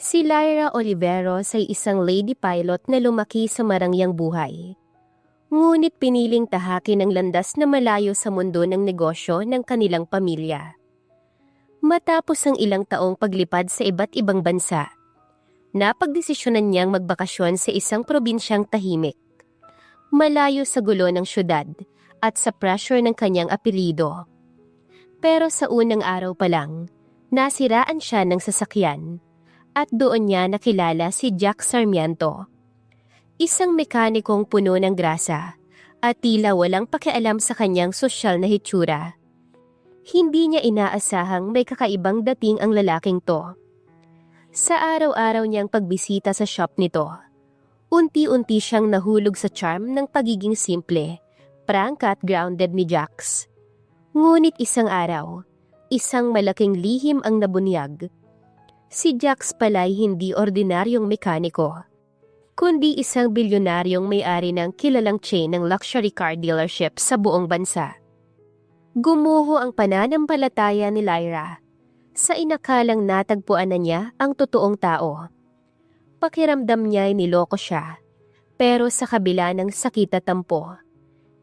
Si Lyra Oliveros ay isang lady pilot na lumaki sa marangyang buhay. Ngunit piniling tahakin ang landas na malayo sa mundo ng negosyo ng kanilang pamilya. Matapos ang ilang taong paglipad sa iba't ibang bansa, napagdesisyonan niyang magbakasyon sa isang probinsyang tahimik, malayo sa gulo ng syudad at sa pressure ng kanyang apelyido. Pero sa unang araw pa lang, nasiraan siya ng sasakyan at doon niya nakilala si Jack Sarmiento, isang mekanikong puno ng grasa at tila walang pakialam sa kanyang sosyal na hitsura. Hindi niya inaasahang may kakaibang dating ang lalaking to. Sa araw-araw niyang pagbisita sa shop nito, unti-unti siyang nahulog sa charm ng pagiging simple, prangka at grounded ni Jax. Ngunit isang araw, isang malaking lihim ang nabunyag. Si Jax pala'y hindi ordinaryong mekaniko, kundi isang bilyonaryong may-ari ng kilalang chain ng luxury car dealership sa buong bansa. Gumuho ang pananampalataya ni Lyra sa inakalang natagpuan na niya ang totoong tao. Pakiramdam niya ay niloko siya, pero sa kabila ng sakit at tampo,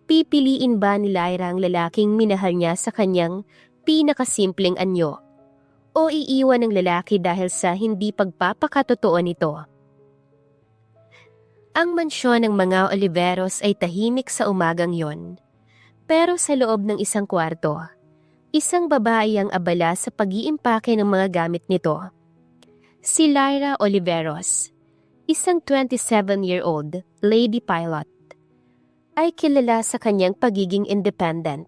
pipiliin ba ni Lyra ang lalaking minahal niya sa kanyang pinakasimpleng anyo? O iiwan ng lalaki dahil sa hindi pagpapakatotoo nito? Ang mansyon ng mga Oliveros ay tahimik sa umagang yon. Pero sa loob ng isang kwarto, isang babae ang abala sa pag-iimpake ng mga gamit nito. Si Lyra Oliveros, isang 27-year-old lady pilot, ay kilala sa kanyang pagiging independent,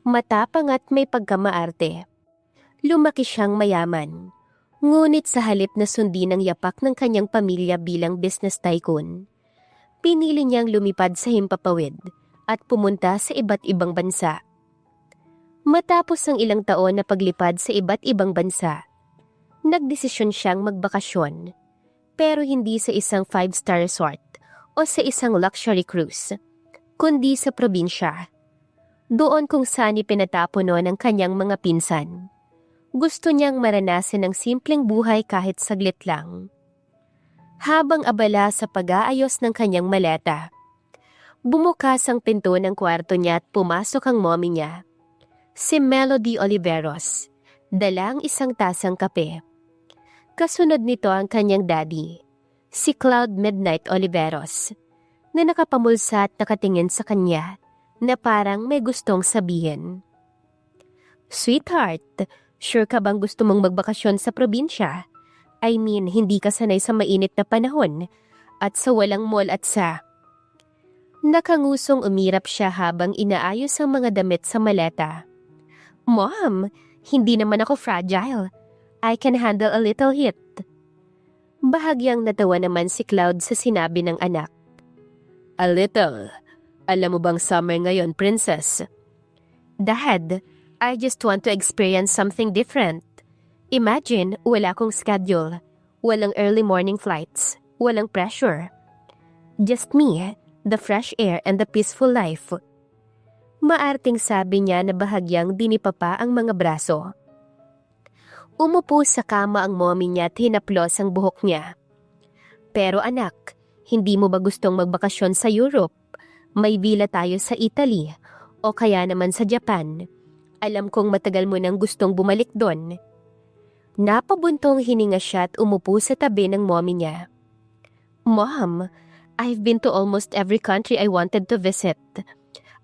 matapang at may pagkamaarte. Lumaki siyang mayaman, ngunit sa halip na sundin ang yapak ng kanyang pamilya bilang business tycoon, pinili niyang lumipad sa himpapawid at pumunta sa iba't ibang bansa. Matapos ang ilang taon na paglipad sa iba't ibang bansa, nagdesisyon siyang magbakasyon, pero hindi sa isang 5-star resort o sa isang luxury cruise, kundi sa probinsya, doon kung saan ipinatapuno ng kanyang mga pinsan. Gusto niyang maranasan ang simpleng buhay kahit saglit lang. Habang abala sa pag-aayos ng kanyang maleta, bumukas ang pinto ng kwarto niya at pumasok ang mommy niya, si Melody Oliveros, dala ang isang tasang kape. Kasunod nito ang kanyang daddy, si Cloud Midnight Oliveros, na nakapamulsa at nakatingin sa kanya na parang may gustong sabihin. "Sweetheart, sure ka bang gusto mong magbakasyon sa probinsya? I mean, hindi ka sanay sa mainit na panahon at sa walang mall at sa..." Nakangusong umirap siya habang inaayos ang mga damit sa maleta. "Mom, hindi naman ako fragile. I can handle a little heat." Bahagyang natawa naman si Cloud sa sinabi ng anak. "A little? Alam mo bang summer ngayon, princess?" "Dad, I just want to experience something different. Imagine, wala akong schedule, walang early morning flights, walang pressure. Just me, the fresh air and the peaceful life." Maarting sabi niya na bahagyang dinipapa ang mga braso. Umupo sa kama ang mommy niya at hinaplos ang buhok niya. "Pero anak, hindi mo ba gustong magbakasyon sa Europe? May villa tayo sa Italy, o kaya naman sa Japan. Alam kong matagal mo nang gustong bumalik doon." Napabuntong hininga siya at umupo sa tabi ng mommy niya. "Mom, I've been to almost every country I wanted to visit.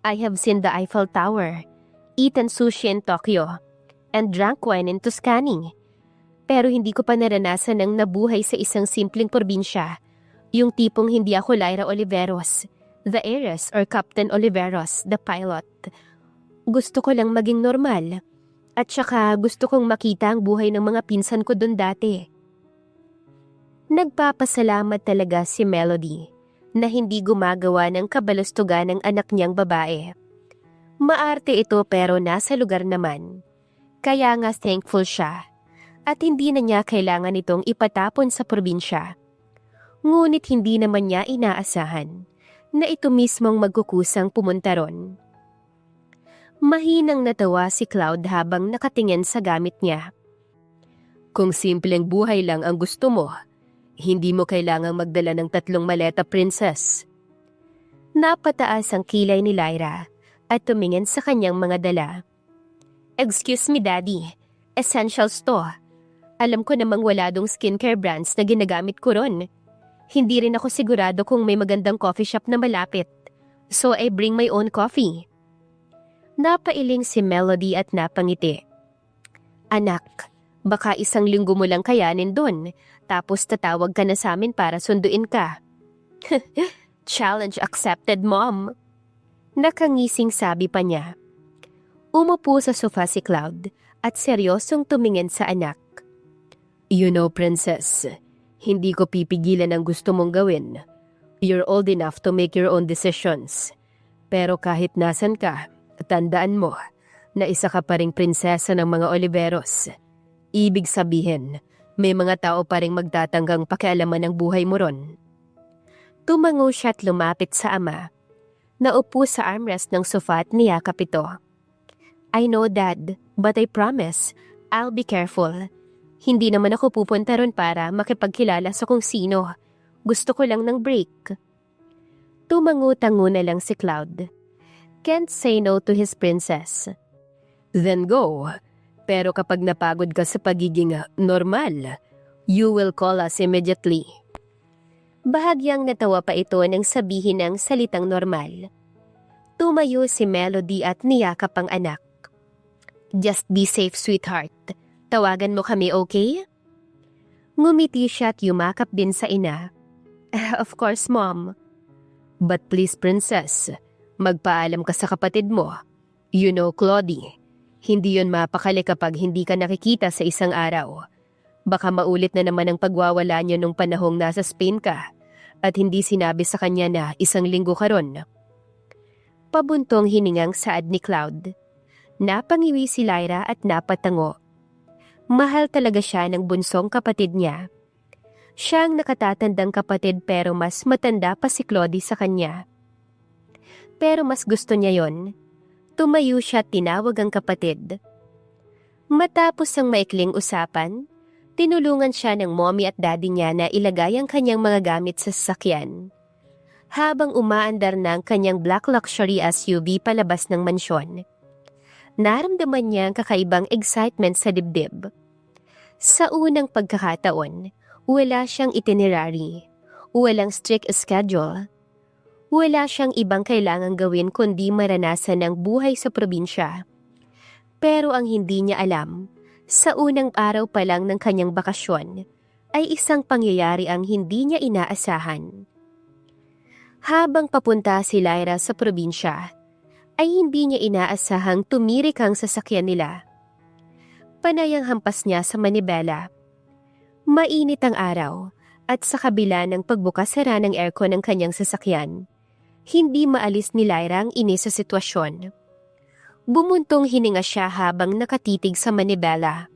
I have seen the Eiffel Tower, eaten sushi in Tokyo, and drank wine in Tuscany. Pero hindi ko pa naranasan ang nabuhay sa isang simpleng probinsya, yung tipong hindi ako Lyra Oliveros, the heiress, or Captain Oliveros, the pilot. Gusto ko lang maging normal. At saka gusto kong makita ang buhay ng mga pinsan ko doon dati." Nagpapasalamat talaga si Melody na hindi gumagawa ng kabalastugan ng anak niyang babae. Maarte ito pero nasa lugar naman. Kaya nga thankful siya at hindi na niya kailangan itong ipatapon sa probinsya. Ngunit hindi naman niya inaasahan na ito mismong magkukusang pumunta ron. Mahinang natawa si Cloud habang nakatingin sa gamit niya. "Kung simpleng buhay lang ang gusto mo, Hindi mo kailangang magdala ng 3 maleta, princess. Napataas ang kilay ni Lyra at tumingin sa kanyang mga dala. Excuse me, Daddy. Essentials to. Alam ko namang wala dong skincare brands na ginagamit ko ron. Hindi rin ako sigurado kung may magandang coffee shop na malapit. So I bring my own coffee. Napailing si Melody at napangiti. Anak, baka 1 linggo mo lang kayanin dun, tapos tatawag ka na sa amin para sunduin ka. Challenge accepted, Mom. Nakangising sabi pa niya. Umupo sa sofa si Cloud at seryosong tumingin sa anak. You know, princess, hindi ko pipigilan ang gusto mong gawin. You're old enough to make your own decisions. Pero kahit nasan ka, tandaan mo na isa ka pa ring prinsesa ng mga Oliveros. Ibig sabihin, may mga tao pa ring magtatanggang pakialaman ng buhay mo ron. Tumango siya at lumapit sa ama. Naupo sa armrest ng sofa at niyakap ito. I know, Dad, but I promise, I'll be careful. Hindi naman ako pupunta ron para makipagkilala sa kung sino. Gusto ko lang ng break. Tumango-tango na lang si Cloud. Can't say no to his princess. Then go. Pero kapag napagod ka sa pagiging normal, you will call us immediately. Bahagyang natawa pa ito nang sabihin ng salitang normal. Tumayo si Melody at niyakap ang anak. Just be safe, sweetheart. Tawagan mo kami, okay? Ngumiti siya at yumakap din sa ina. Of course, Mom. But please, princess, magpaalam ka sa kapatid mo. You know, Claudie, hindi yon mapakali kapag hindi ka nakikita sa isang araw. Baka maulit na naman ang pagwawala niyo nung panahong nasa Spain ka at hindi sinabi sa kanya na 1 linggo ka ron. Pabuntong hiningang saad ni Cloud. Napangiwi si Lyra at napatango. Mahal talaga siya ng bunsong kapatid niya. Siya ang nakatatandang kapatid pero mas matanda pa si Claudie sa kanya. Pero mas gusto niya yon. Tumayo siya at tinawag ang kapatid. Matapos ang maikling usapan, tinulungan siya ng mommy at daddy niya na ilagay ang kanyang mga gamit sa sasakyan. Habang umaandar na ang kanyang black luxury SUV palabas ng mansyon, naramdaman niya ang kakaibang excitement sa dibdib. Sa unang pagkakataon, wala siyang itinerary, walang strict schedule. Wala siyang ibang kailangang gawin kundi maranasan ang buhay sa probinsya. Pero ang hindi niya alam, sa unang araw pa lang ng kanyang bakasyon, ay isang pangyayari ang hindi niya inaasahan. Habang papunta si Lyra sa probinsya, ay hindi niya inaasahang tumirik ang sasakyan nila. Panay ang hampas niya sa manibela. Mainit ang araw at sa kabila ng pagbukas-sara ng aircon ng kanyang sasakyan, hindi maalis ni Lyra ang inis sa sitwasyon. Bumuntong hininga siya habang nakatitig sa manibela.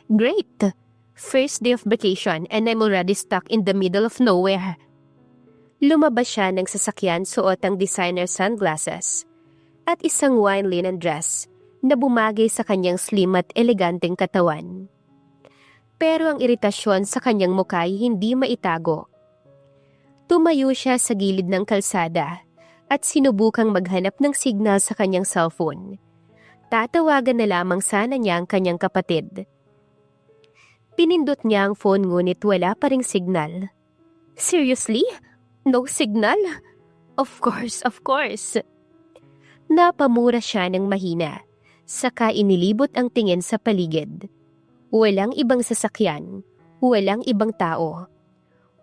Great! First day of vacation and I'm already stuck in the middle of nowhere. Lumabas siya ng sasakyan suot ang designer sunglasses at isang wine linen dress na bumagay sa kanyang slim at eleganteng katawan. Pero ang iritasyon sa kanyang mukha ay hindi maitago. Tumayo siya sa gilid ng kalsada at sinubukang maghanap ng signal sa kanyang cellphone. Tatawagan na lamang sana niya ang kanyang kapatid. Pinindot niya ang phone ngunit wala pa ring signal. Seriously? No signal? Of course, of course. Napamura siya ng mahina, saka inilibot ang tingin sa paligid. Walang ibang sasakyan, walang ibang tao.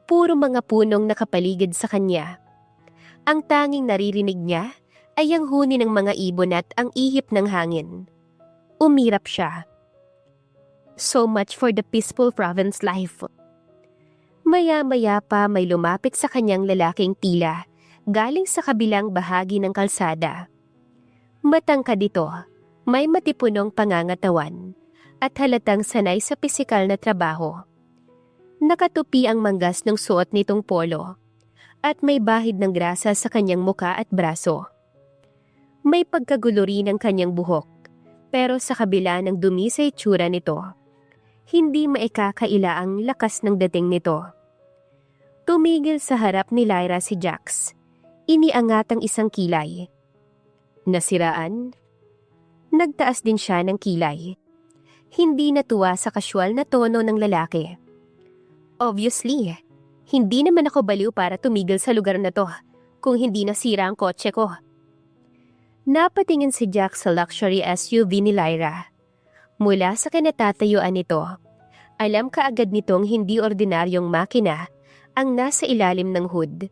Puro mga punong nakapaligid sa kanya. Ang tanging naririnig niya ay ang huni ng mga ibon at ang ihip ng hangin. Umirap siya. So much for the peaceful province life. Maya-maya pa may lumapit sa kanyang lalaking tila galing sa kabilang bahagi ng kalsada. Matangkad ito, may matipunong pangangatawan at halatang sanay sa pisikal na trabaho. Nakatupi ang manggas ng suot nitong polo at may bahid ng grasa sa kanyang muka at braso. May pagkagulo rin ng kanyang buhok pero sa kabila ng dumi sa itsura nito, Hindi maikakaila ang lakas ng dating nito. Tumigil sa harap ni Lyra si Jax. Iniangat ang isang kilay. Nasiraan? Nagtaas din siya ng kilay. Hindi natuwa sa kasyual na tono ng lalaki. Obviously, hindi naman ako baliw para tumigil sa lugar na to kung hindi nasira ang kotse ko. Napatingin si Jax sa luxury SUV ni Lyra. Mula sa kinatatayuan nito, alam kaagad nitong hindi ordinaryong makina ang nasa ilalim ng hood.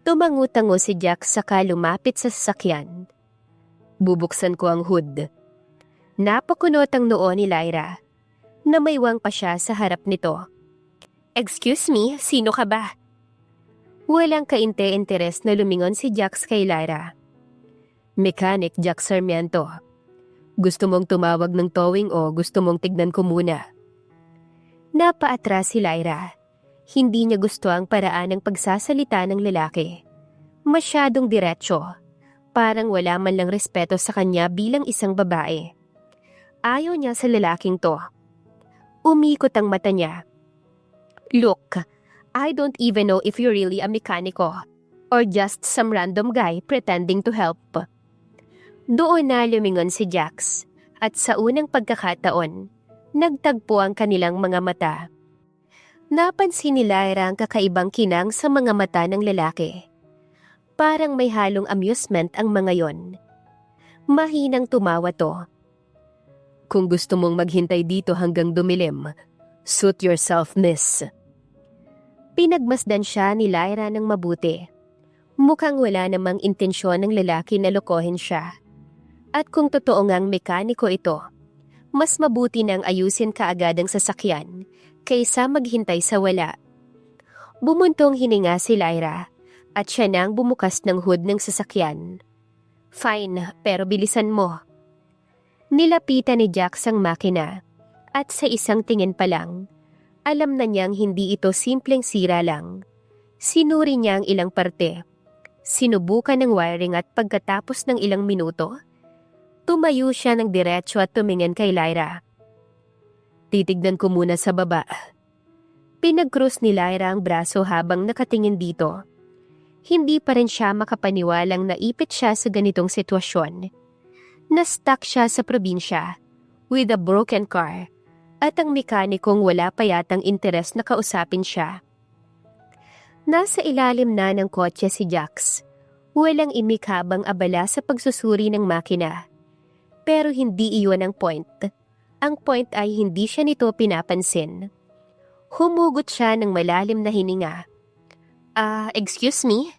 Tumangu-tango si Jax saka lumapit sa sasakyan. Bubuksan ko ang hood. Napakunot ang noo ni Lyra. Namaywang pa siya sa harap nito. Excuse me, sino ka ba? Walang kainte-interes na lumingon si Jax kay Lyra. Mechanic Jax Sarmiento. Gusto mong tumawag ng towing o gusto mong tignan ko muna? Napaatras si Lyra. Hindi niya gusto ang paraan ng pagsasalita ng lalaki. Masyadong diretsyo. Parang wala man lang respeto sa kanya bilang isang babae. Ayaw niya sa lalaking to. Umikot ang mata niya. Look, I don't even know if you're really a mekaniko or just some random guy pretending to help. Doon na lumingon si Jax at sa unang pagkakataon, nagtagpo ang kanilang mga mata. Napansin ni Lyra ang kakaibang kinang sa mga mata ng lalaki. Parang may halong amusement ang mga yon. Mahinang tumawa to. Kung gusto mong maghintay dito hanggang dumilim, suit yourself, miss. Pinagmasdan siya ni Lyra ng mabuti. Mukhang wala namang intensyon ng lalaki na lokohin siya. At kung totoo ngang mekaniko ito, mas mabuti nang ayusin kaagad ang sasakyan kaysa maghintay sa wala. Bumuntong hininga si Lyra at siya nang bumukas ng hood ng sasakyan. Fine, pero bilisan mo. Nilapitan ni Jax ang makina at sa isang tingin pa lang, alam na niyang hindi ito simpleng sira lang. Sinuri niya ang ilang parte. Sinubukan ng wiring at pagkatapos ng ilang minuto, tumayo siya ng diretso at tumingin kay Lyra. Titignan ko muna sa baba. Pinag-cross ni Lyra ang braso habang nakatingin dito. Hindi pa rin siya makapaniwalang naipit siya sa ganitong sitwasyon. Na-stuck siya sa probinsya with a broken car at ang mekanikong wala pa yatang interes na kausapin siya. Nasa ilalim na ng kotse si Jax. Walang imik habang abala sa pagsusuri ng makina. Pero hindi iyon ang point. Ang point ay hindi siya nito pinapansin. Humugot siya ng malalim na hininga. Excuse me?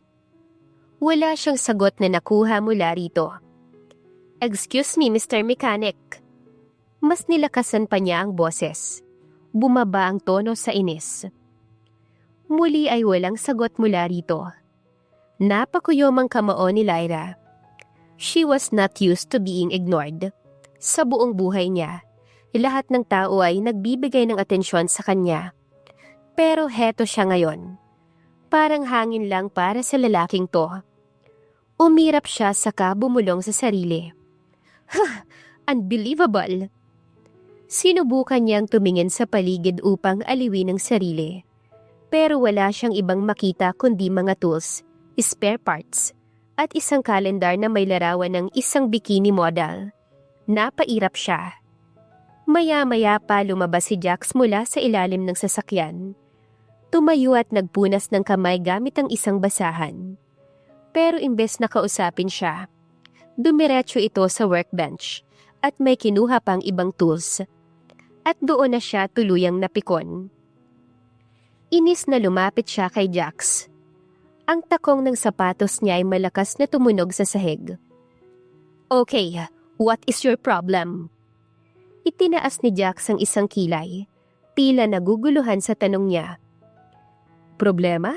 Wala siyang sagot na nakuha mula rito. Excuse me, Mr. Mechanic. Mas nilakasan pa niya ang boses. Bumaba ang tono sa inis. Muli ay walang sagot mula rito. Napakuyom ang kamao ni Lyra. She was not used to being ignored. Sa buong buhay niya, lahat ng tao ay nagbibigay ng atensyon sa kanya. Pero heto siya ngayon. Parang hangin lang para sa lalaking to. Umirap siya saka bumulong sa sarili. Unbelievable! Sinubukan niyang tumingin sa paligid upang aliwin ang sarili. Pero wala siyang ibang makita kundi mga tools, spare parts, at isang kalendar na may larawan ng isang bikini model. Napairap siya. Maya-maya pa lumabas si Jax mula sa ilalim ng sasakyan. Tumayo at nagpunas ng kamay gamit ang isang basahan. Pero imbes na kausapin siya, dumiretso ito sa workbench at may kinuha pang ibang tools. At doon na siya tuluyang napikon. Inis na lumapit siya kay Jax. Ang takong ng sapatos niya ay malakas na tumunog sa sahig. Okay, what is your problem? Itinaas ni Jax ang isang kilay, tila naguguluhan sa tanong niya. Problema?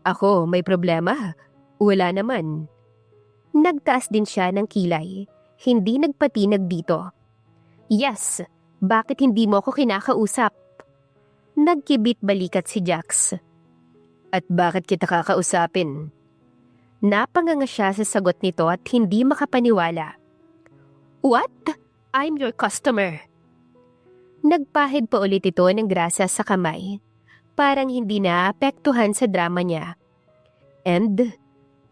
Ako, may problema? Wala naman. Nagtaas din siya ng kilay, hindi nagpatinag dito. Yes, bakit hindi mo ako kinakausap? Nagkibit balikat si Jax. At bakit kita kakausapin? Napanganga siya sa sagot nito at hindi makapaniwala. What? I'm your customer. Nagpahid pa ulit ito ng grasa sa kamay. Parang hindi naapektuhan sa drama niya. And,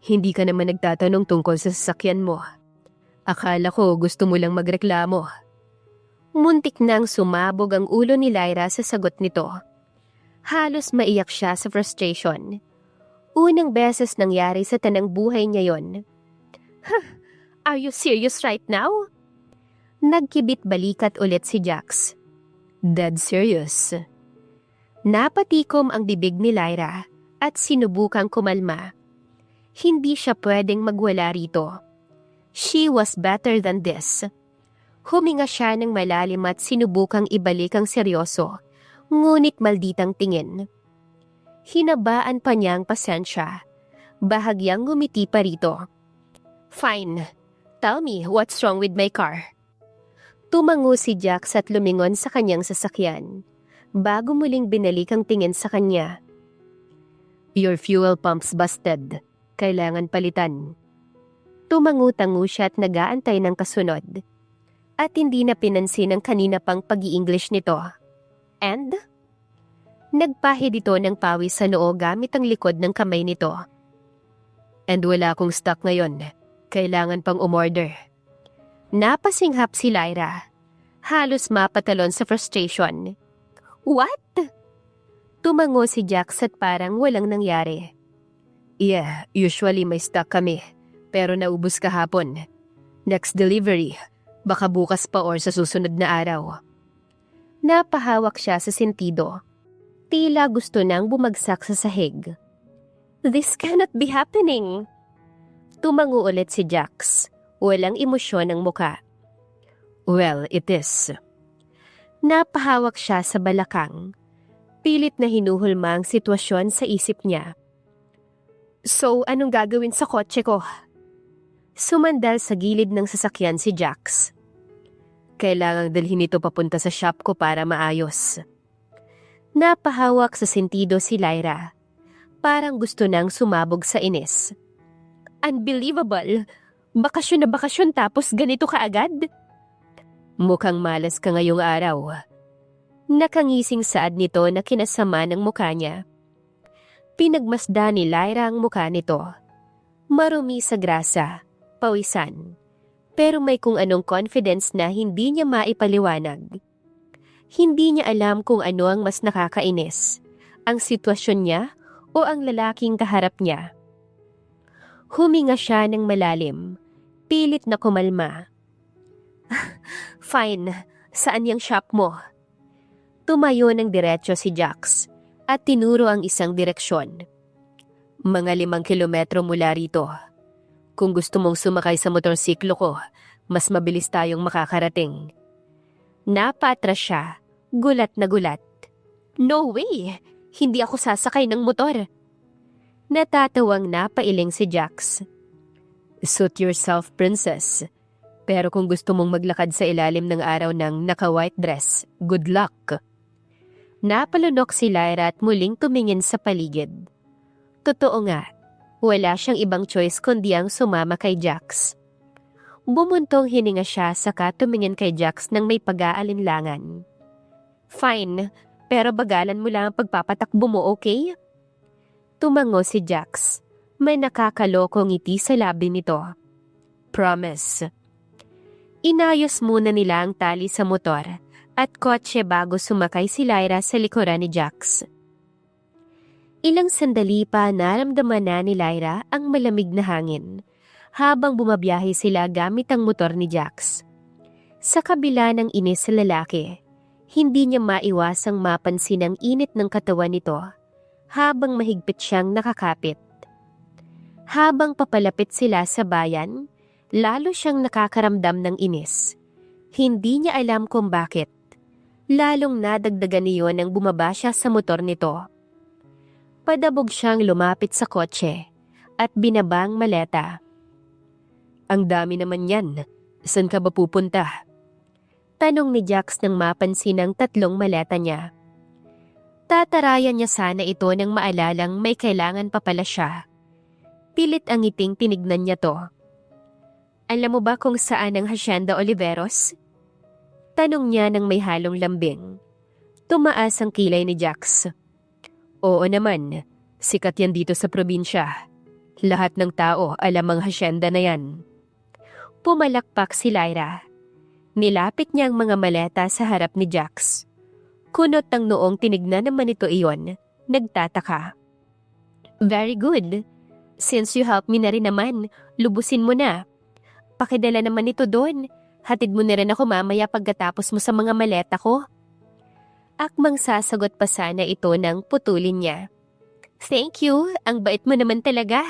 hindi ka naman nagtatanong tungkol sa sasakyan mo. Akala ko gusto mo lang magreklamo. Muntik nang sumabog ang ulo ni Lyra sa sagot nito. Halos maiyak siya sa frustration. Unang beses nangyari sa tanang buhay niya yon. Huh, are you serious right now? Nagkibit balikat ulit si Jax. Dead serious. Napatikom ang bibig ni Lyra at sinubukang kumalma. Hindi siya pwedeng magwala rito. She was better than this. Huminga siya ng malalim at sinubukang ibalik ang seryoso, ngunit malditang tingin. Hinabaan pa niya ang pasensya. Bahagyang ngumiti pa rito. Fine. Tell me what's wrong with my car. Tumango si Jax at lumingon sa kanyang sasakyan, bago muling binalik ang tingin sa kanya. Your fuel pump's busted. Kailangan palitan. Tumango-tango siya at nag-aantay ng kasunod. At hindi na pinansin ang kanina pang pag-i-English nito. And? Nagpahid ito ng pawis sa noo gamit ang likod ng kamay nito. And wala akong stock ngayon. Kailangan pang umorder. Napasinghap si Lyra. Halos mapatalon sa frustration. What? Tumango si Jax at parang walang nangyari. Yeah, usually may stock kami. Pero naubos kahapon. Next delivery, baka bukas pa or sa susunod na araw. Napahawak siya sa sentido. Tila gusto nang bumagsak sa sahig. This cannot be happening. Tumango ulit si Jax. Walang emosyon ang muka. Well, it is. Napahawak siya sa balakang. Pilit na hinuhulma ang sitwasyon sa isip niya. So, anong gagawin sa kotse ko? Sumandal sa gilid ng sasakyan si Jax. Kailangang dalhin ito papunta sa shop ko para maayos. Napahawak sa sentido si Lyra. Parang gusto nang sumabog sa inis. Unbelievable! Bakasyon na bakasyon tapos ganito kaagad? Mukhang malas ka ngayong araw. Nakangising saad nito na kinasama ng mukha niya. Pinagmasda ni Lyra ang mukha nito. Marumi sa grasa. Pawisan, pero may kung anong confidence na hindi niya maipaliwanag. Hindi niya alam kung ano ang mas nakakainis, ang sitwasyon niya o ang lalaking kaharap niya. Huminga siya ng malalim, pilit na kumalma. Fine, saan yung shop mo? Tumayo ng diretso si Jax at tinuro ang isang direksyon. Mga 5 kilometro mula rito. Kung gusto mong sumakay sa motorsiklo ko, mas mabilis tayong makakarating. Napatras siya, gulat na gulat. No way! Hindi ako sasakay ng motor. Natatawang napailing si Jax. Suit yourself, princess. Pero kung gusto mong maglakad sa ilalim ng araw ng naka-white dress, good luck. Napalunok si Lyra at muling tumingin sa paligid. Totoo nga. Wala siyang ibang choice kundi ang sumama kay Jax. Bumuntong hininga siya saka tumingin kay Jax nang may pag-aalinlangan. Fine, pero bagalan mo lang ang pagpapatakbo mo, okay? Tumango si Jax. May nakakalokong ngiti sa labi nito. Promise. Inayos muna nila ang tali sa motor at kotse bago sumakay si Lyra sa likuran ni Jax. Ilang sandali pa naramdaman na ni Lyra ang malamig na hangin habang bumabiyahe sila gamit ang motor ni Jax. Sa kabila ng inis sa lalaki, hindi niya maiwasang mapansin ang init ng katawan nito habang mahigpit siyang nakakapit. Habang papalapit sila sa bayan, lalo siyang nakakaramdam ng inis. Hindi niya alam kung bakit. Lalong nadagdagan niyon nang bumaba siya sa motor nito. Padabog siyang lumapit sa kotse at binaba ang maleta. Ang dami naman yan. Saan ka ba pupunta? Tanong ni Jax nang mapansin ang 3 maleta niya. Tatarayan niya sana ito nang maalalang may kailangan pa pala siya. Pilit ang ngiting tinignan niya to. Alam mo ba kung saan ang Hacienda Oliveros? Tanong niya ng may halong lambing. Tumaas ang kilay ni Jax. Oo naman, sikat yan dito sa probinsya. Lahat ng tao alam ang hasyenda na yan. Pumalakpak si Lyra. Nilapit niya ang mga maleta sa harap ni Jax. Kunot ang noong tinignan naman ito iyon, nagtataka. Very good. Since you help me na rin naman, lubusin mo na. Pakidala naman ito doon. Hatid mo na rin ako mamaya pagkatapos mo sa mga maleta ko. Akmang sasagot pa sana ito nang putulin niya. Thank you, ang bait mo naman talaga.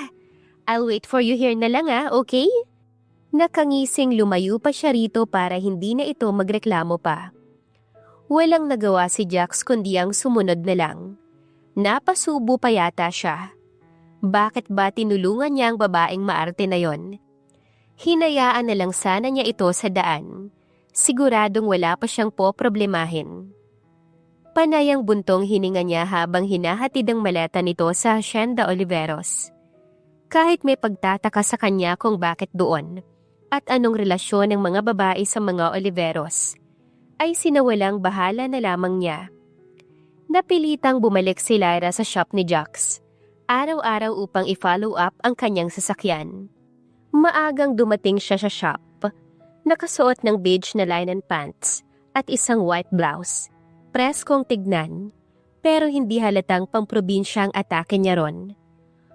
I'll wait for you here na lang okay? Nakangising lumayo pa siya rito para hindi na ito magreklamo pa. Walang nagawa si Jax kundi ang sumunod na lang. Napasubo pa yata siya. Bakit ba tinulungan niya ang babaeng maarte na yon? Hinayaan na lang sana niya ito sa daan. Siguradong wala pa siyang poproblemahin. Panay ang buntong hininga niya habang hinahatid ang maleta nito sa Hacienda Oliveros. Kahit may pagtataka sa kanya kung bakit doon at anong relasyon ng mga babae sa mga Oliveros, ay sinawalang bahala na lamang niya. Napilitang bumalik si Lyra sa shop ni Jax, araw-araw upang i-follow up ang kanyang sasakyan. Maagang dumating siya sa shop, nakasuot ng beige na linen pants at isang white blouse. Preskong tignan, pero hindi halatang pamprobinsya ang atake niya ron.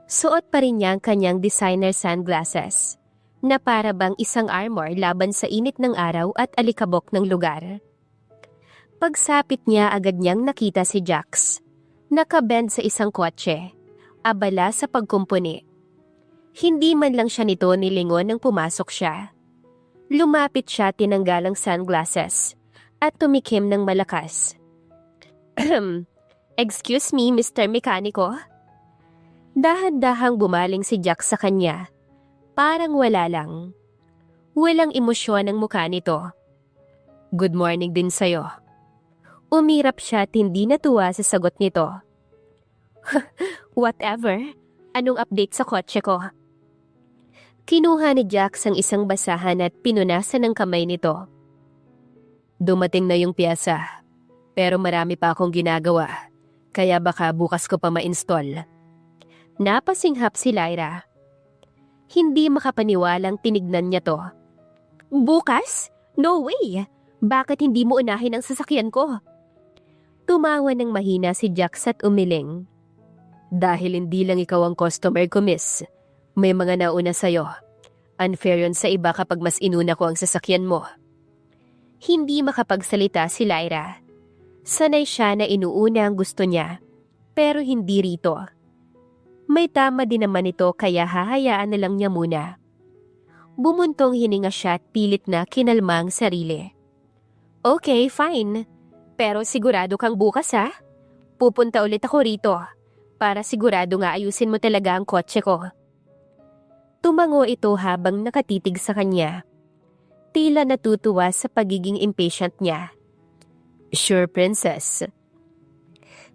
Suot pa rin niya ang kanyang designer sunglasses, na para bang isang armor laban sa init ng araw at alikabok ng lugar. Pagsapit niya agad niyang nakita si Jax, nakabend sa isang kotse, abala sa pagkumpuni. Hindi man lang siya nito nilingon nang pumasok siya. Lumapit siya tinanggal ang sunglasses at tumikim ng malakas. Excuse me, Mr. Mekaniko? Dahan-dahang bumaling si Jax sa kanya. Parang wala lang. Walang emosyon ang mukha nito. Good morning din sa'yo. Umirap siya at hindi natuwa sa sagot nito. Whatever. Anong update sa kotse ko? Kinuha ni Jax ang isang basahan at pinunasan ng kamay nito. Dumating na yung piyesa, pero marami pa akong ginagawa, kaya baka bukas ko pa ma-install. Napasinghap si Lyra. Hindi makapaniwalang tinignan niya to. Bukas? No way! Bakit hindi mo unahin ang sasakyan ko? Tumawa ng mahina si Jax at umiling. Dahil hindi lang ikaw ang customer ko, miss. May mga nauna sa'yo. Unfair yun sa iba kapag mas inuna ko ang sasakyan mo. Hindi makapagsalita si Lyra. Sanay siya na inuuna ang gusto niya, pero hindi rito. May tama din naman ito kaya hahayaan na lang niya muna. Bumuntong hininga siya at pilit na kinalma ang sarili. Okay, fine. Pero sigurado kang bukas Pupunta ulit ako rito para sigurado nga ayusin mo talaga ang kotse ko. Tumango ito habang nakatitig sa kanya. Tila natutuwa sa pagiging impatient niya. Sure, princess.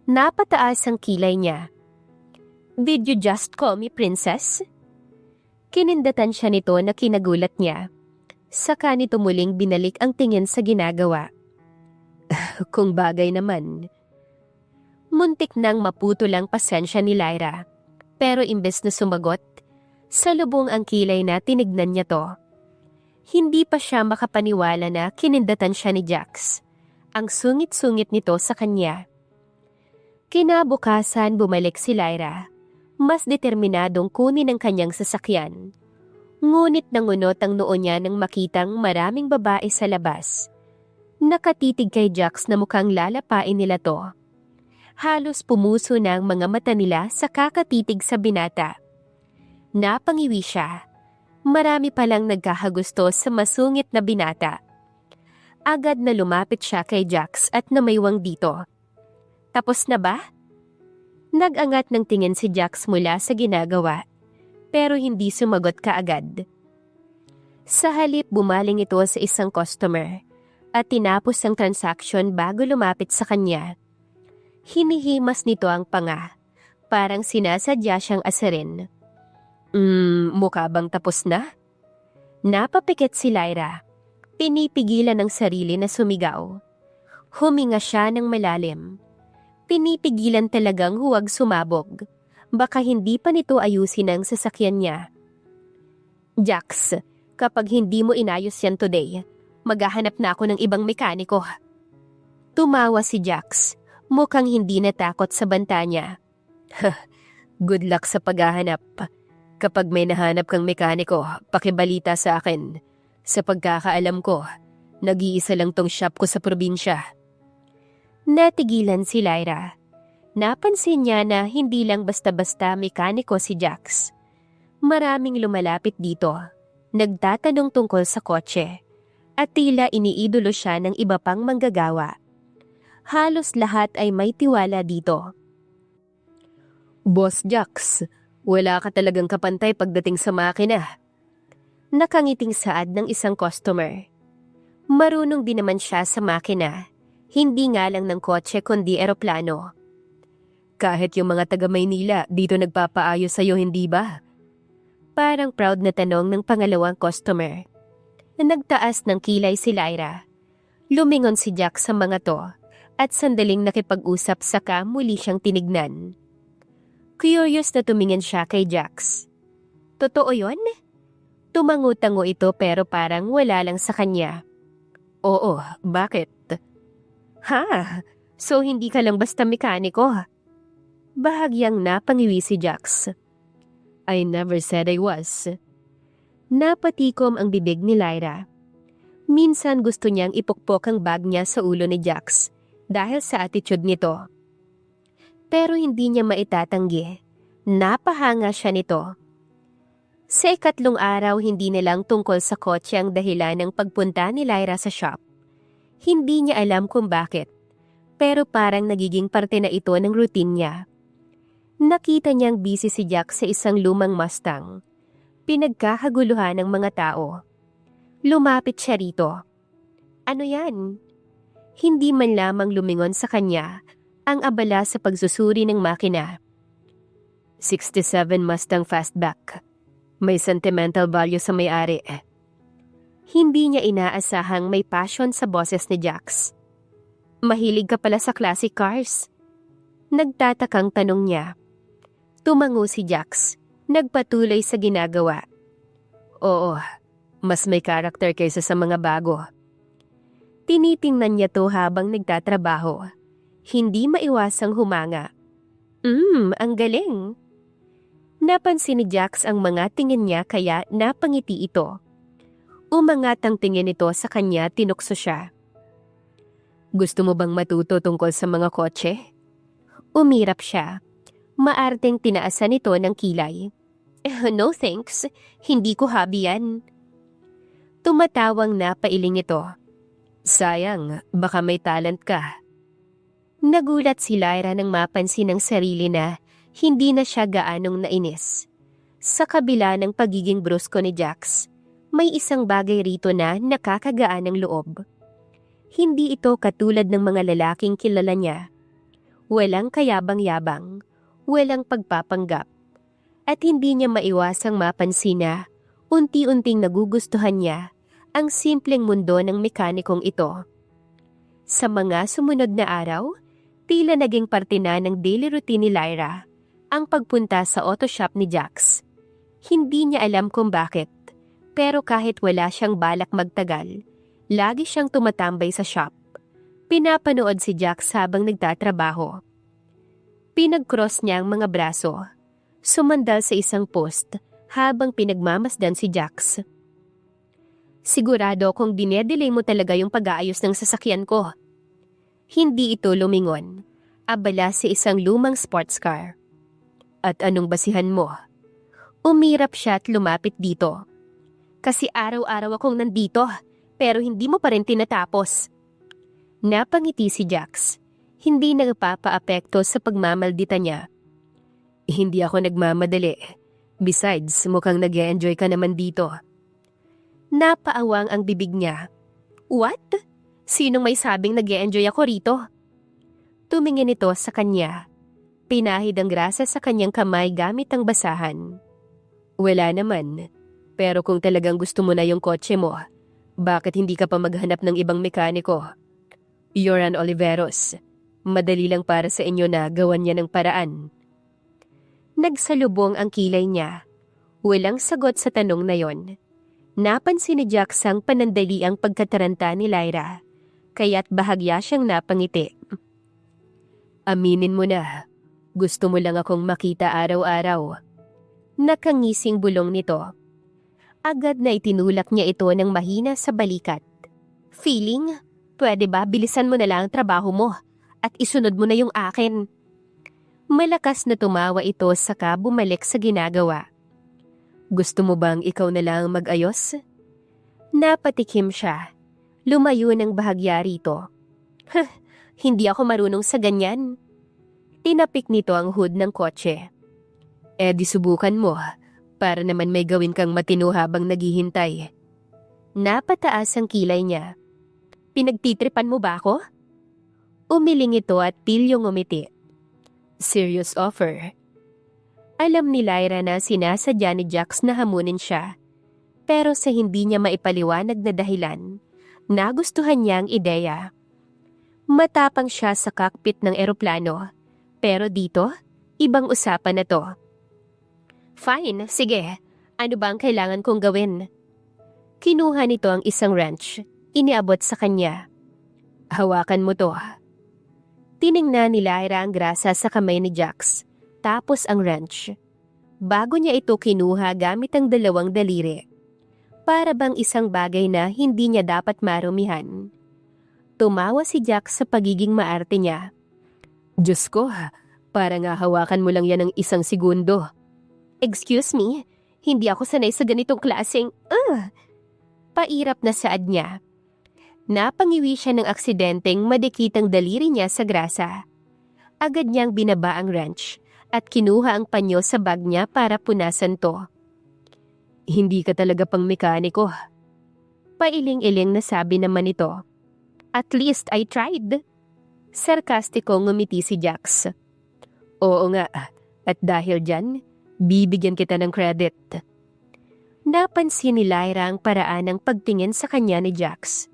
Napataas ang kilay niya. Did you just call me princess? Kinindatan siya nito na kinagulat niya. Saka nito muling binalik ang tingin sa ginagawa. Kung bagay naman. Muntik nang maputol ang pasensya ni Lyra. Pero imbes na sumagot, salubong ang kilay na tinignan niya to. Hindi pa siya makapaniwala na kinindatan siya ni Jax. Ang sungit-sungit nito sa kanya. Kinabukasan bumalik si Lyra. Mas determinadong kunin ang kanyang sasakyan. Ngunit nangunot ang noo niya nang makitang maraming babae sa labas. Nakatitig kay Jax na mukhang lalapain nila to. Halos pumuso na ang mga mata nila sa kakatitig sa binata. Napangiwi siya. Marami palang nagkakagusto sa masungit na binata. Agad na lumapit siya kay Jax at namaywang dito. Tapos na ba? Nag-angat ng tingin si Jax mula sa ginagawa, pero hindi sumagot kaagad. Sa halip bumaling ito sa isang customer at tinapos ang transaction bago lumapit sa kanya. Hinihimas nito ang panga, parang sinasadya siyang asarin. Mukha bang tapos na? Napapikit si Lyra. Pinipigilan ng sarili na sumigaw. Huminga siya ng malalim. Pinipigilan talagang huwag sumabog. Baka hindi pa nito ayusin ang sasakyan niya. Jax, kapag hindi mo inayos yan today, maghahanap na ako ng ibang mekaniko. Tumawa si Jax, mukhang hindi natakot sa banta niya. Good luck sa paghahanap. Kapag may nahanap kang mekaniko, pakibalita sa akin. Sa pagkakaalam ko, nag-iisa lang tong shop ko sa probinsya. Natigilan si Lyra. Napansin niya na hindi lang basta-basta mekaniko si Jax. Maraming lumalapit dito, nagtatanong tungkol sa kotse, at tila iniidolo siya ng iba pang manggagawa. Halos lahat ay may tiwala dito. Boss Jax, wala ka talagang kapantay pagdating sa makina. Nakangiting saad ng isang customer. Marunong din naman siya sa makina, hindi nga lang ng kotse kundi eroplano. Kahit yung mga taga Maynila dito nagpapaayos sa'yo, hindi ba? Parang proud na tanong ng pangalawang customer. Nagtaas ng kilay si Lyra. Lumingon si Jax sa mga to at sandaling nakipag-usap saka muli siyang tinignan. Curious na tumingin siya kay Jax. Totoo yon? Tumango-tango ito pero parang wala lang sa kanya. Oo, bakit? Ha? So hindi ka lang basta mekaniko? Bahagyang napangiwi si Jax. I never said I was. Napatikom ang bibig ni Lyra. Minsan gusto niyang ipukpok ang bag niya sa ulo ni Jax dahil sa attitude nito. Pero hindi niya maitatanggi. Napahanga siya nito. Sa ikatlong araw, hindi na lang tungkol sa kotse ang dahilan ng pagpunta ni Lyra sa shop. Hindi niya alam kung bakit, pero parang nagiging parte na ito ng routine niya. Nakita niyang busy si Jax sa isang lumang Mustang. Pinagkakaguluhan ng mga tao. Lumapit siya rito. Ano yan? Hindi man lamang lumingon sa kanya ang abala sa pagsusuri ng makina. 67 Mustang Fastback. May sentimental value sa may-ari. Hindi niya inaasahang may passion sa boses ni Jax. Mahilig ka pala sa classic cars? Nagtatakang tanong niya. Tumango si Jax, nagpatuloy sa ginagawa. Oo, mas may karakter kaysa sa mga bago. Tinitingnan niya to habang nagtatrabaho. Hindi maiwasang humanga. Ang galing. Napansin ni Jax ang mga tingin niya kaya napangiti ito. Umangat ang tingin nito sa kanya, tinukso siya. Gusto mo bang matuto tungkol sa mga kotse? Umirap siya. Maarteng tinaasan ito ng kilay. No thanks, hindi ko hobby yan. Tumatawang napailing ito. Sayang, baka may talent ka. Nagulat si Lyra nang mapansin ng sarili na hindi na siya gaanong nainis. Sa kabila ng pagiging brusko ni Jax, may isang bagay rito na nakakagaan ng loob. Hindi ito katulad ng mga lalaking kilala niya. Walang kayabang-yabang, walang pagpapanggap, at hindi niya maiwasang mapansin na unti-unting nagugustuhan niya ang simpleng mundo ng mekanikong ito. Sa mga sumunod na araw, tila naging parte na ng daily routine ni Lyra ang pagpunta sa auto shop ni Jax. Hindi niya alam kung bakit, pero kahit wala siyang balak magtagal, lagi siyang tumatambay sa shop. Pinapanood si Jax habang nagtatrabaho. Pinag-cross niya ang mga braso, sumandal sa isang post habang pinagmamasdan si Jax. Sigurado kung dinedelay mo talaga yung pag-aayos ng sasakyan ko. Hindi ito lumingon, abala sa isang lumang sports car. At anong basihan mo? Umirap siya at lumapit dito. Kasi araw-araw akong nandito, pero hindi mo pa rin tinatapos. Napangiti si Jax. Hindi nagpapaapekto sa pagmamaldita niya. Hindi ako nagmamadali. Besides, mukhang nag-e-enjoy ka naman dito. Napaawang ang bibig niya. What? Sinong may sabing nag-e-enjoy ako rito? Tumingin ito sa kanya. Pinahid ang grasa sa kanyang kamay gamit ang basahan. Wala naman. Pero kung talagang gusto mo na yung kotse mo, Bakit hindi ka pa maghanap ng ibang mekaniko? Yoran Oliveros, madali lang para sa inyo na gawan niya ng paraan. Nagsalubong ang kilay niya. Walang sagot sa tanong na yon. Napansin ni Jax ang panandaliang pagkataranta ni Lyra, kaya't bahagya siyang napangiti. Aminin mo na, gusto mo lang akong makita araw-araw. Nakangising bulong nito. Agad na itinulak niya ito ng mahina sa balikat. Feeling, pwede ba bilisan mo na lang ang trabaho mo at isunod mo na yung akin? Malakas na tumawa ito saka bumalik sa ginagawa. Gusto mo bang ikaw na lang mag-ayos? Napatikim siya. Lumayo ng bahagya rito. Hindi ako marunong sa ganyan. Tinapik nito ang hood ng kotse. Di subukan mo, para naman may gawin kang matino habang naghihintay. Napataas ang kilay niya. Pinagtitripan mo ba ako? Umiling ito at pilyong umiti. Serious offer. Alam ni Lyra na sinasadya ni Jax na hamunin siya. Pero sa hindi niya maipaliwanag na dahilan, nagustuhan niya ang ideya. Matapang siya sa cockpit ng eroplano. Pero dito, ibang usapan na to. Fine, sige. Ano ba ang kailangan kong gawin? Kinuha nito ang isang wrench. Iniabot sa kanya. Hawakan mo to. Tiningnan ni Lyra ang grasa sa kamay ni Jax, tapos ang wrench. Bago niya ito kinuha gamit ang dalawang daliri. Para bang isang bagay na hindi niya dapat marumihan. Tumawa si Jax sa pagiging maarte niya. Diyos ko, para nga hawakan mo lang yan ng 1 segundo. Excuse me, hindi ako sanay sa ganitong klaseng, Pairap na saad niya. Napangiwi siya ng aksidenteng madikitang daliri niya sa grasa. Agad niyang binaba ang wrench at kinuha ang panyo sa bag niya para punasan to. Hindi ka talaga pang mekaniko. Pailing-iling na sabi naman ito. At least I tried. Sarkastikong ngumiti si Jax. Oo nga, at dahil dyan, bibigyan kita ng credit. Napansin ni Lyra ang paraan ng pagtingin sa kanya ni Jax.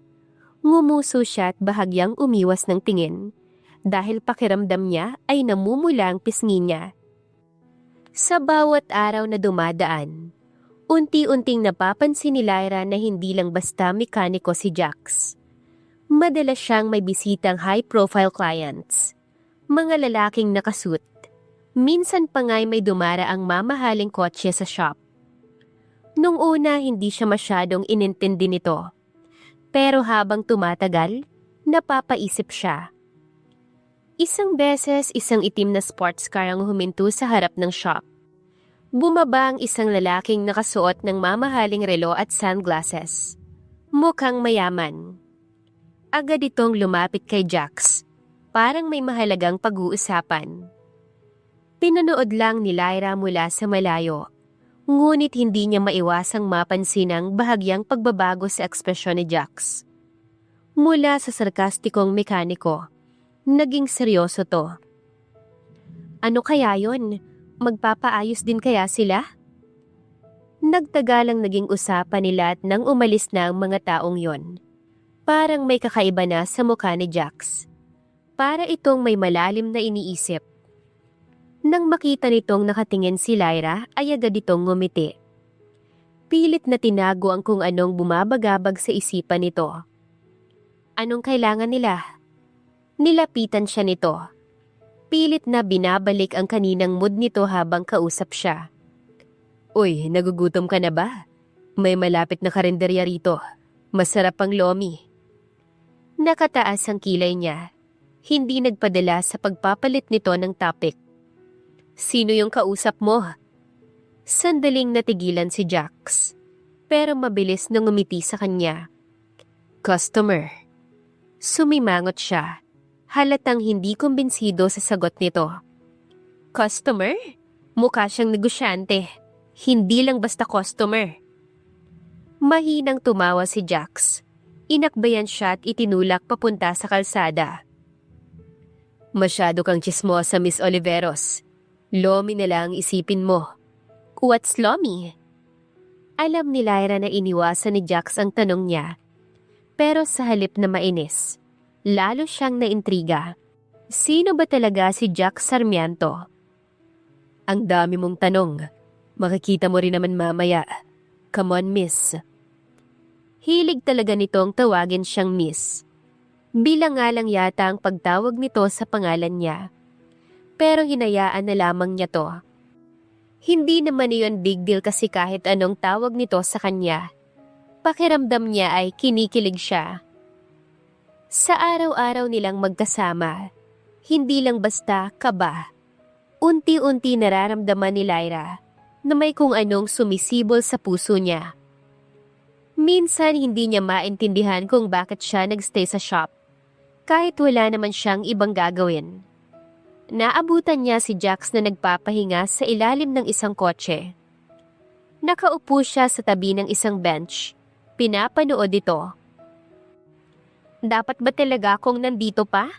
Ngumuso siya at bahagyang umiwas ng tingin dahil pakiramdam niya ay namumula ang pisngi niya. Sa bawat araw na dumadaan, unti-unting napapansin ni Lyra na hindi lang basta mekaniko si Jax. Madalas siyang may bisitang high-profile clients, mga lalaking nakasuit. Minsan pa nga'y may dumaraang mamahaling kotse sa shop. Nung una hindi siya masyadong inintindi nito. Pero habang tumatagal, napapaisip siya. Isang beses isang itim na sports car ang huminto sa harap ng shop. Bumaba ang isang lalaking nakasuot ng mamahaling relo at sunglasses. Mukhang mayaman. Agad itong lumapit kay Jax. Parang may mahalagang pag-uusapan. Pinanood lang ni Lyra mula sa malayo. Ngunit hindi niya maiwasang mapansin ang bahagyang pagbabago sa ekspresyon ni Jax. Mula sa sarkastikong mekaniko, naging seryoso to. Ano kaya yon? Magpapaayos din kaya sila? Nagtagalang naging usapan nila at nang umalis na ang mga taong yon. Parang may kakaiba na sa mukha ni Jax. Para itong may malalim na iniisip. Nang makita nitong nakatingin si Lyra ay agad itong ngumiti. Pilit na tinago ang kung anong bumabagabag sa isipan nito. Anong kailangan nila? Nilapitan siya nito. Pilit na binabalik ang kaninang mood nito habang kausap siya. Uy, nagugutom ka na ba? May malapit na karinderya rito. Masarap ang lomi. Nakataas ang kilay niya. Hindi nagpadala sa pagpapalit nito ng topic. Sino yung kausap mo? Sandaling natigilan si Jax, pero mabilis na ngumiti sa kanya. Customer. Sumimangot siya, halatang hindi kumbinsido sa sagot nito. Customer? Mukha siyang negosyante, hindi lang basta customer. Mahinang tumawa si Jax. Inakbayan siya at itinulak papunta sa kalsada. Masyado kang tsismosa, Miss Oliveros. Lomi na lang isipin mo. What's lomi? Alam ni Lyra na iniwasan ni Jax ang tanong niya Pero sa halip na mainis, lalo siyang naintriga. Sino ba talaga si Jack Sarmiento? Ang dami mong tanong. Makikita mo rin naman mamaya. Come on, miss. Hilig talaga nitong tawagin siyang miss. Bilang nga lang yata ang pagtawag nito sa pangalan niya. Pero hinayaan na lamang niya to. Hindi naman iyon big deal kasi kahit anong tawag nito sa kanya. Pakiramdam niya ay kinikilig siya. Sa araw-araw nilang magkasama, hindi lang basta kaba. Unti-unti nararamdaman ni Lyra na may kung anong sumisibol sa puso niya. Minsan hindi niya maintindihan kung bakit siya nagstay sa shop, kahit wala naman siyang ibang gagawin. Naabutan niya si Jax na nagpapahinga sa ilalim ng isang kotse. Nakaupo siya sa tabi ng isang bench. Pinapanood ito. Dapat ba talaga akong nandito pa?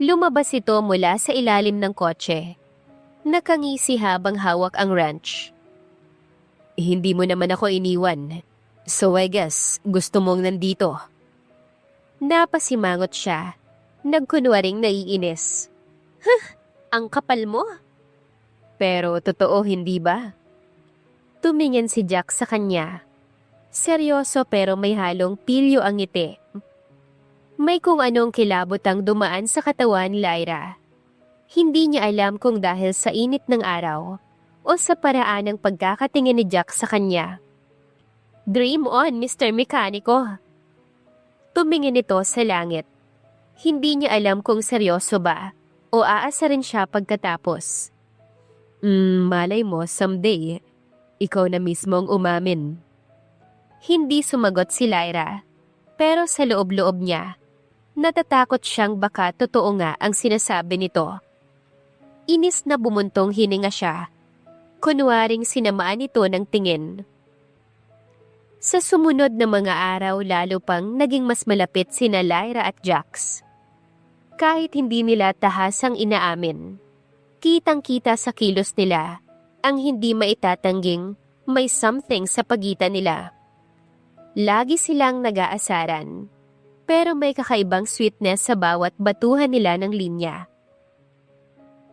Lumabas ito mula sa ilalim ng kotse. Nakangisi habang hawak ang wrench. Hindi mo naman ako iniwan. So I guess gusto mong nandito. Napasimangot siya. Nagkunwaring naiinis. Ang kapal mo. Pero totoo hindi ba? Tumingin si Jack sa kanya. Seryoso pero may halong pilyo ang ngiti. May kung anong kilabot ang dumaan sa katawan ni Lyra. Hindi niya alam kung dahil sa init ng araw o sa paraan ng pagkakatingin ni Jack sa kanya. Dream on, Mr. Mekaniko. Tumingin ito sa langit. Hindi niya alam kung seryoso ba o aasarin siya pagkatapos. Malay mo someday, ikaw na mismo ang umamin. Hindi sumagot si Lyra, pero sa loob-loob niya, natatakot siyang baka totoo nga ang sinasabi nito. Inis na bumuntong hininga siya, kunwaring sinamaan ito ng tingin. Sa sumunod na mga araw lalo pang naging mas malapit sina Lyra at Jax. Kahit hindi nila tahasang inaamin, kitang-kita sa kilos nila ang hindi maitatanging may something sa pagitan nila. Lagi silang nag-aasaran, pero may kakaibang sweetness sa bawat batuhan nila ng linya.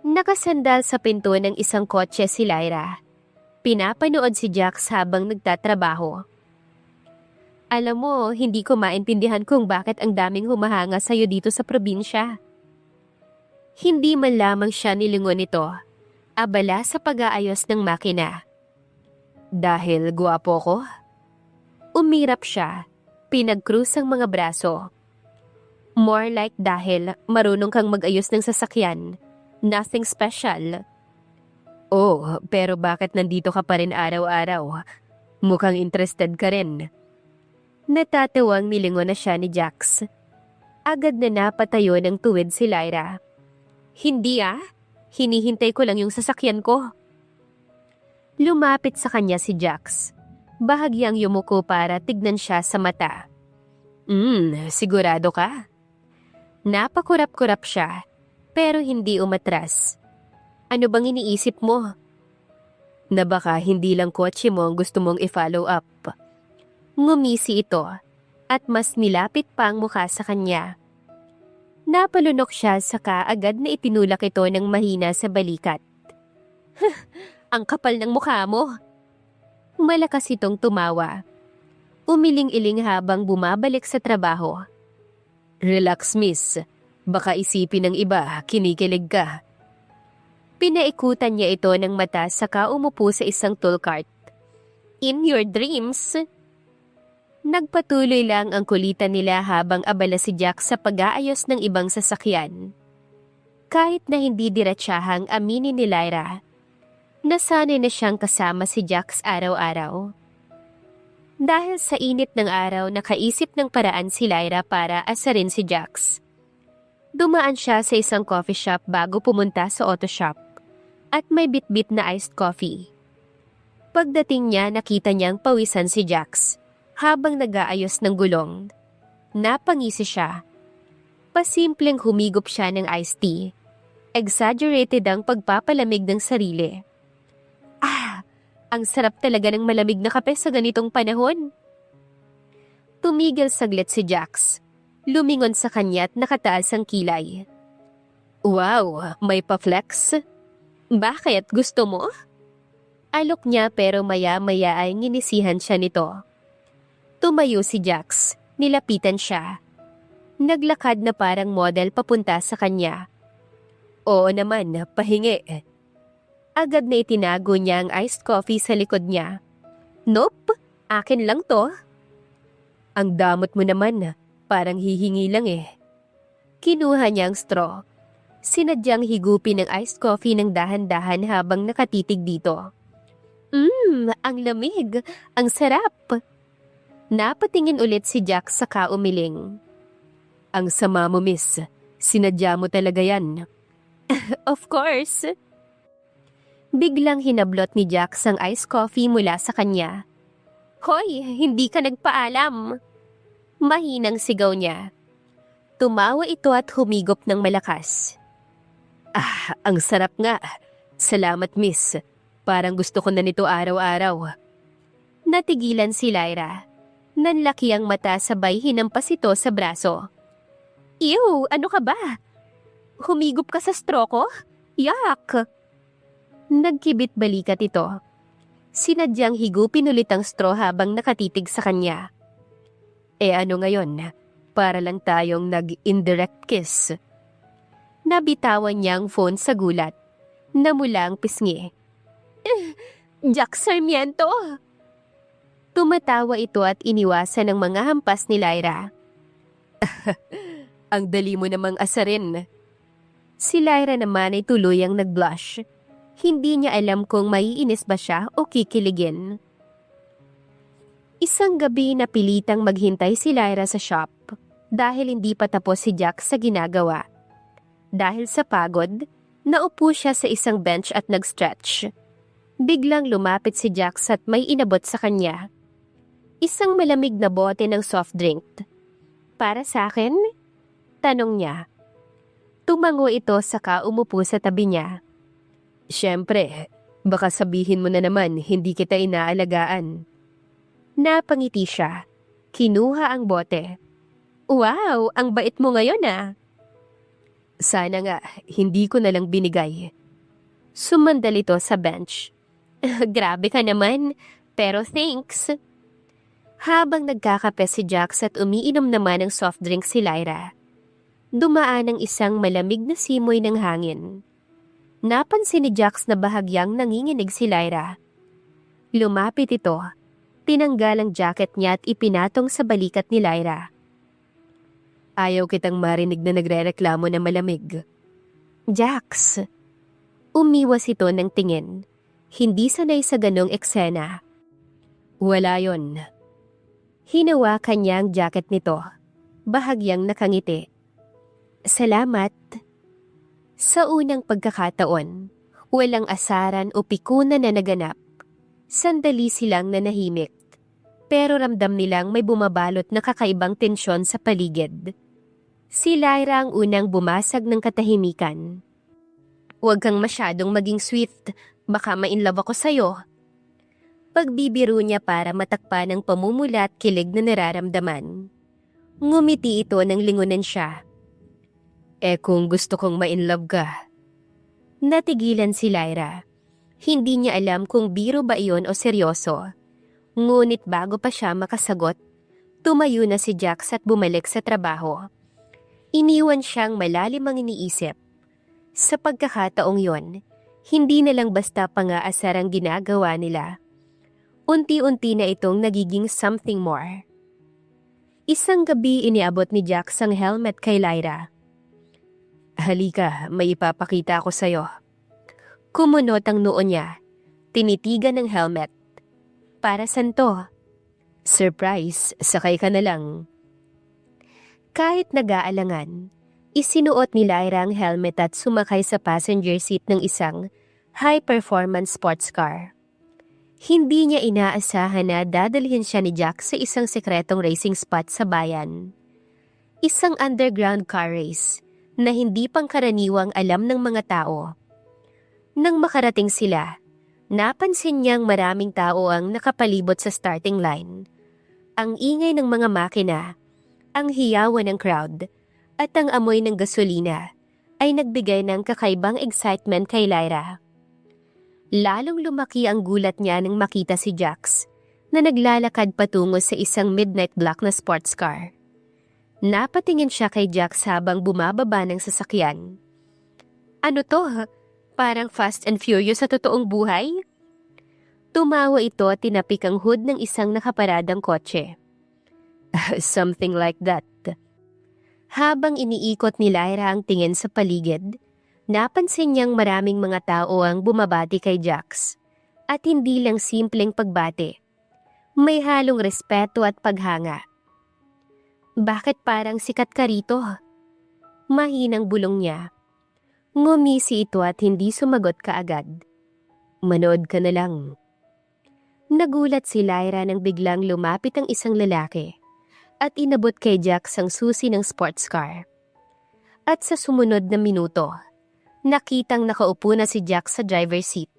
Nakasandal sa pinto ng isang kotse si Lyra. Pinapanood si Jax habang nagtatrabaho. Alam mo, hindi ko maintindihan kung bakit ang daming humahanga sa'yo dito sa probinsya. Hindi man lamang siya nilingon nito, abala sa pag-aayos ng makina. Dahil guwapo ko? Umirap siya, pinag-cruise ang mga braso. More like dahil marunong kang mag-ayos ng sasakyan, nothing special. Oh, pero bakit nandito ka pa rin araw-araw? Mukhang interested ka rin. Natatawang nilingon na siya ni Jax. Agad na napatayo ng tuwid si Lyra. Hindi hinihintay ko lang yung sasakyan ko. Lumapit sa kanya si Jax. Bahagyang yumuko para tignan siya sa mata. Sigurado ka? Napakurap-kurap siya, pero hindi umatras. Ano bang iniisip mo? Na baka hindi lang kotse mo ang gusto mong i-follow up. Ngumisi ito at mas nilapit pa ang mukha sa kanya. Napalunok siya saka agad na itinulak ito ng mahina sa balikat. Ang kapal ng mukha mo. Malakas itong tumawa. Umiling-iling habang bumabalik sa trabaho. Relax miss, baka isipin ng iba kinikilig ka. Pinaikutan niya ito ng mata saka umupo sa isang tool cart. In your dreams? Nagpatuloy lang ang kulitan nila habang abala si Jack sa pag-aayos ng ibang sasakyan. Kahit na hindi diretsahang aminin ni Lyra, nasanay na siyang kasama si Jax araw-araw. Dahil sa init ng araw, nakaisip ng paraan si Lyra para asarin si Jax. Dumaan siya sa isang coffee shop bago pumunta sa auto shop at may bit-bit na iced coffee. Pagdating niya, nakita niyang pawisan si Jax habang nag-aayos ng gulong. Napangisi siya. Pasimpleng humigop siya ng iced tea. Exaggerated ang pagpapalamig ng sarili. Ang sarap talaga ng malamig na kape sa ganitong panahon. Tumigil saglit si Jax. Lumingon sa kanya at nakataas ang kilay. Wow, may pa-flex? Bakit? Gusto mo? Alok niya pero maya-maya ay nginisihan siya nito. Tumayo si Jax. Nilapitan siya. Naglakad na parang model papunta sa kanya. Oo naman, pahingi. Agad na itinago niya ang iced coffee sa likod niya. Nope, akin lang to. Ang damot mo naman, parang hihingi lang eh. Kinuha niya ang straw. Sinadyang higupin ng iced coffee ng dahan-dahan habang nakatitig dito. Ang lamig, ang sarap. Napatingin ulit si Jack saka umiling. Ang sama mo, miss. Sinadya mo talaga yan. Of course. Biglang hinablot ni Jack ang iced coffee mula sa kanya. Hoy, hindi ka nagpaalam. Mahinang sigaw niya. Tumawa ito at humigop ng malakas. Ang sarap nga. Salamat, miss. Parang gusto ko na nito araw-araw. Natigilan si Lyra. Nanlaki ang mata sabay hinampas ito sa braso. Ew, ano ka ba? Humigop ka sa straw ko? Yak! Nagkibit balikat ito. Sinadyang higupin ulit ang straw habang nakatitig sa kanya. Ano ngayon? Para lang tayong nag-indirect kiss. Nabitawan niya ang phone sa gulat. Namula ang pisngi. Jack Sarmiento! Tumatawa ito at iniwasan ang mga hampas ni Lyra. Ang dali mo namang asarin. Si Lyra naman ay tuluyang nag-blush. Hindi niya alam kung maiinis ba siya o kikiligin. Isang gabi napilitang maghintay si Lyra sa shop dahil hindi pa tapos si Jack sa ginagawa. Dahil sa pagod, naupo siya sa isang bench at nag-stretch. Biglang lumapit si Jack at may inabot sa kanya. Isang malamig na bote ng soft drink. Para sa akin? Tanong niya. Tumango ito saka umupo sa tabi niya. Siyempre, baka sabihin mo na naman hindi kita inaalagaan. Napangiti siya. Kinuha ang bote. Wow, ang bait mo ngayon ah. Sana nga, hindi ko na lang binigay. Sumandal ito sa bench. Grabe ka naman, pero thanks. Habang nagkakape si Jax at umiinom naman ng soft drink si Lyra, dumaan ang isang malamig na simoy ng hangin. Napansin ni Jax na bahagyang nanginginig si Lyra. Lumapit ito, tinanggal ang jacket niya at ipinatong sa balikat ni Lyra. Ayaw kitang marinig na nagrereklamo na malamig. Jax! Umiwas ito ng tingin. Hindi sanay sa ganong eksena. Wala yon. Hinawakan niya ang jacket nito. Bahagyang nakangiti. Salamat. Sa unang pagkakataon, walang asaran o pikunan na naganap. Sandali silang nanahimik. Pero ramdam nilang may bumabalot na kakaibang tensyon sa paligid. Si Lyra ang unang bumasag ng katahimikan. Huwag kang masyadong maging sweet. Baka ma-inlove ako sa'yo. Pagbibiro niya para matakpan ang pamumula at kilig na nararamdaman. Ngumiti ito nang lingunan siya. Kung gusto kong ma-inlove ka. Natigilan si Lyra. Hindi niya alam kung biro ba iyon o seryoso. Ngunit bago pa siya makasagot, tumayo na si Jax at bumalik sa trabaho. Iniwan siyang malalim ang iniisip. Sa pagkakataong yon, hindi na lang basta pangaasar ang ginagawa nila. Unti-unti na itong nagiging something more. Isang gabi iniabot ni Jax ang helmet kay Lyra. Halika, may ipapakita ako sa'yo. Kumunot ang noo niya. Tinitigan ng helmet. Para saan to? Surprise, sakay ka na lang. Kahit nag-aalangan, isinuot ni Lyra ang helmet at sumakay sa passenger seat ng isang high-performance sports car. Hindi niya inaasahan na dadalhin siya ni Jack sa isang sekretong racing spot sa bayan. Isang underground car race na hindi pangkaraniwang alam ng mga tao. Nang makarating sila, napansin niyang maraming tao ang nakapalibot sa starting line. Ang ingay ng mga makina, ang hiyawan ng crowd, at ang amoy ng gasolina ay nagbigay ng kakaibang excitement kay Lyra. Lalong lumaki ang gulat niya nang makita si Jax na naglalakad patungo sa isang midnight black na sports car. Napatingin siya kay Jax habang bumababa ng sasakyan. Ano to? Parang Fast and Furious sa totoong buhay? Tumawa ito at tinapik ang hood ng isang nakaparadang kotse. Something like that. Habang iniikot ni Lyra ang tingin sa paligid, napansin niyang maraming mga tao ang bumabati kay Jax. At hindi lang simpleng pagbati. May halong respeto at paghanga. Bakit parang sikat ka rito? Mahinang bulong niya. Ngumisi ito at hindi sumagot kaagad. Manood ka na lang. Nagulat si Lyra nang biglang lumapit ang isang lalaki at inabot kay Jax ang susi ng sports car. At sa sumunod na minuto, nakitang nakaupo na si Jax sa driver's seat.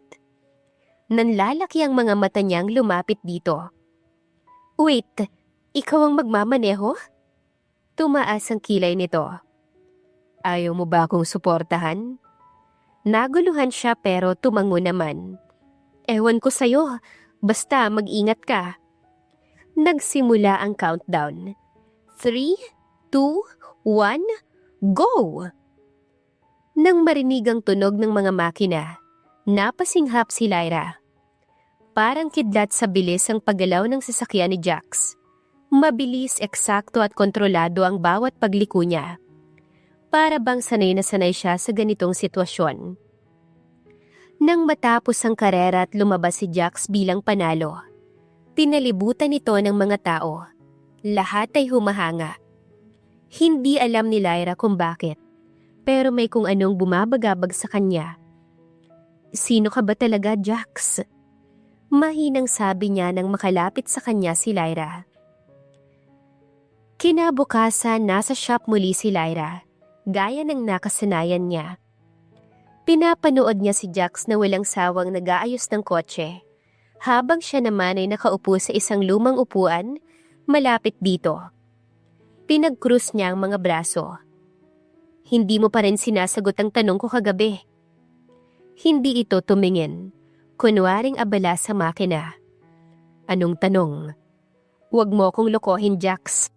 Nanlalaki ang mga mata niyang lumapit dito. Wait, ikaw ang magmamaneho? Tumaas ang kilay nito. Ayaw mo ba akong suportahan? Naguluhan siya pero tumango naman. Ewan ko sa'yo, basta mag-ingat ka. Nagsimula ang countdown. 3, 2, 1, go! Nang marinig ang tunog ng mga makina, napasinghap si Lyra. Parang kidlat sa bilis ang paggalaw ng sasakyan ni Jax. Mabilis, eksakto at kontrolado ang bawat pagliko niya. Para bang sanay na sanay siya sa ganitong sitwasyon. Nang matapos ang karera at lumabas si Jax bilang panalo, pinalibutan ito ng mga tao. Lahat ay humahanga. Hindi alam ni Lyra kung bakit, pero may kung anong bumabagabag sa kanya. Sino ka ba talaga, Jax? Mahinang sabi niya nang makalapit sa kanya si Lyra. Kinabukasan, nasa shop muli si Lyra, gaya ng nakasanayan niya. Pinapanood niya si Jax na walang sawang nag-aayos ng kotse, habang siya naman ay nakaupo sa isang lumang upuan, malapit dito. Pinag-cross niya ang mga braso. Hindi mo pa rin sinasagot ang tanong ko kagabi. Hindi ito tumingin, kunwaring abala sa makina. Anong tanong? Huwag mo akong lokohin, Jax.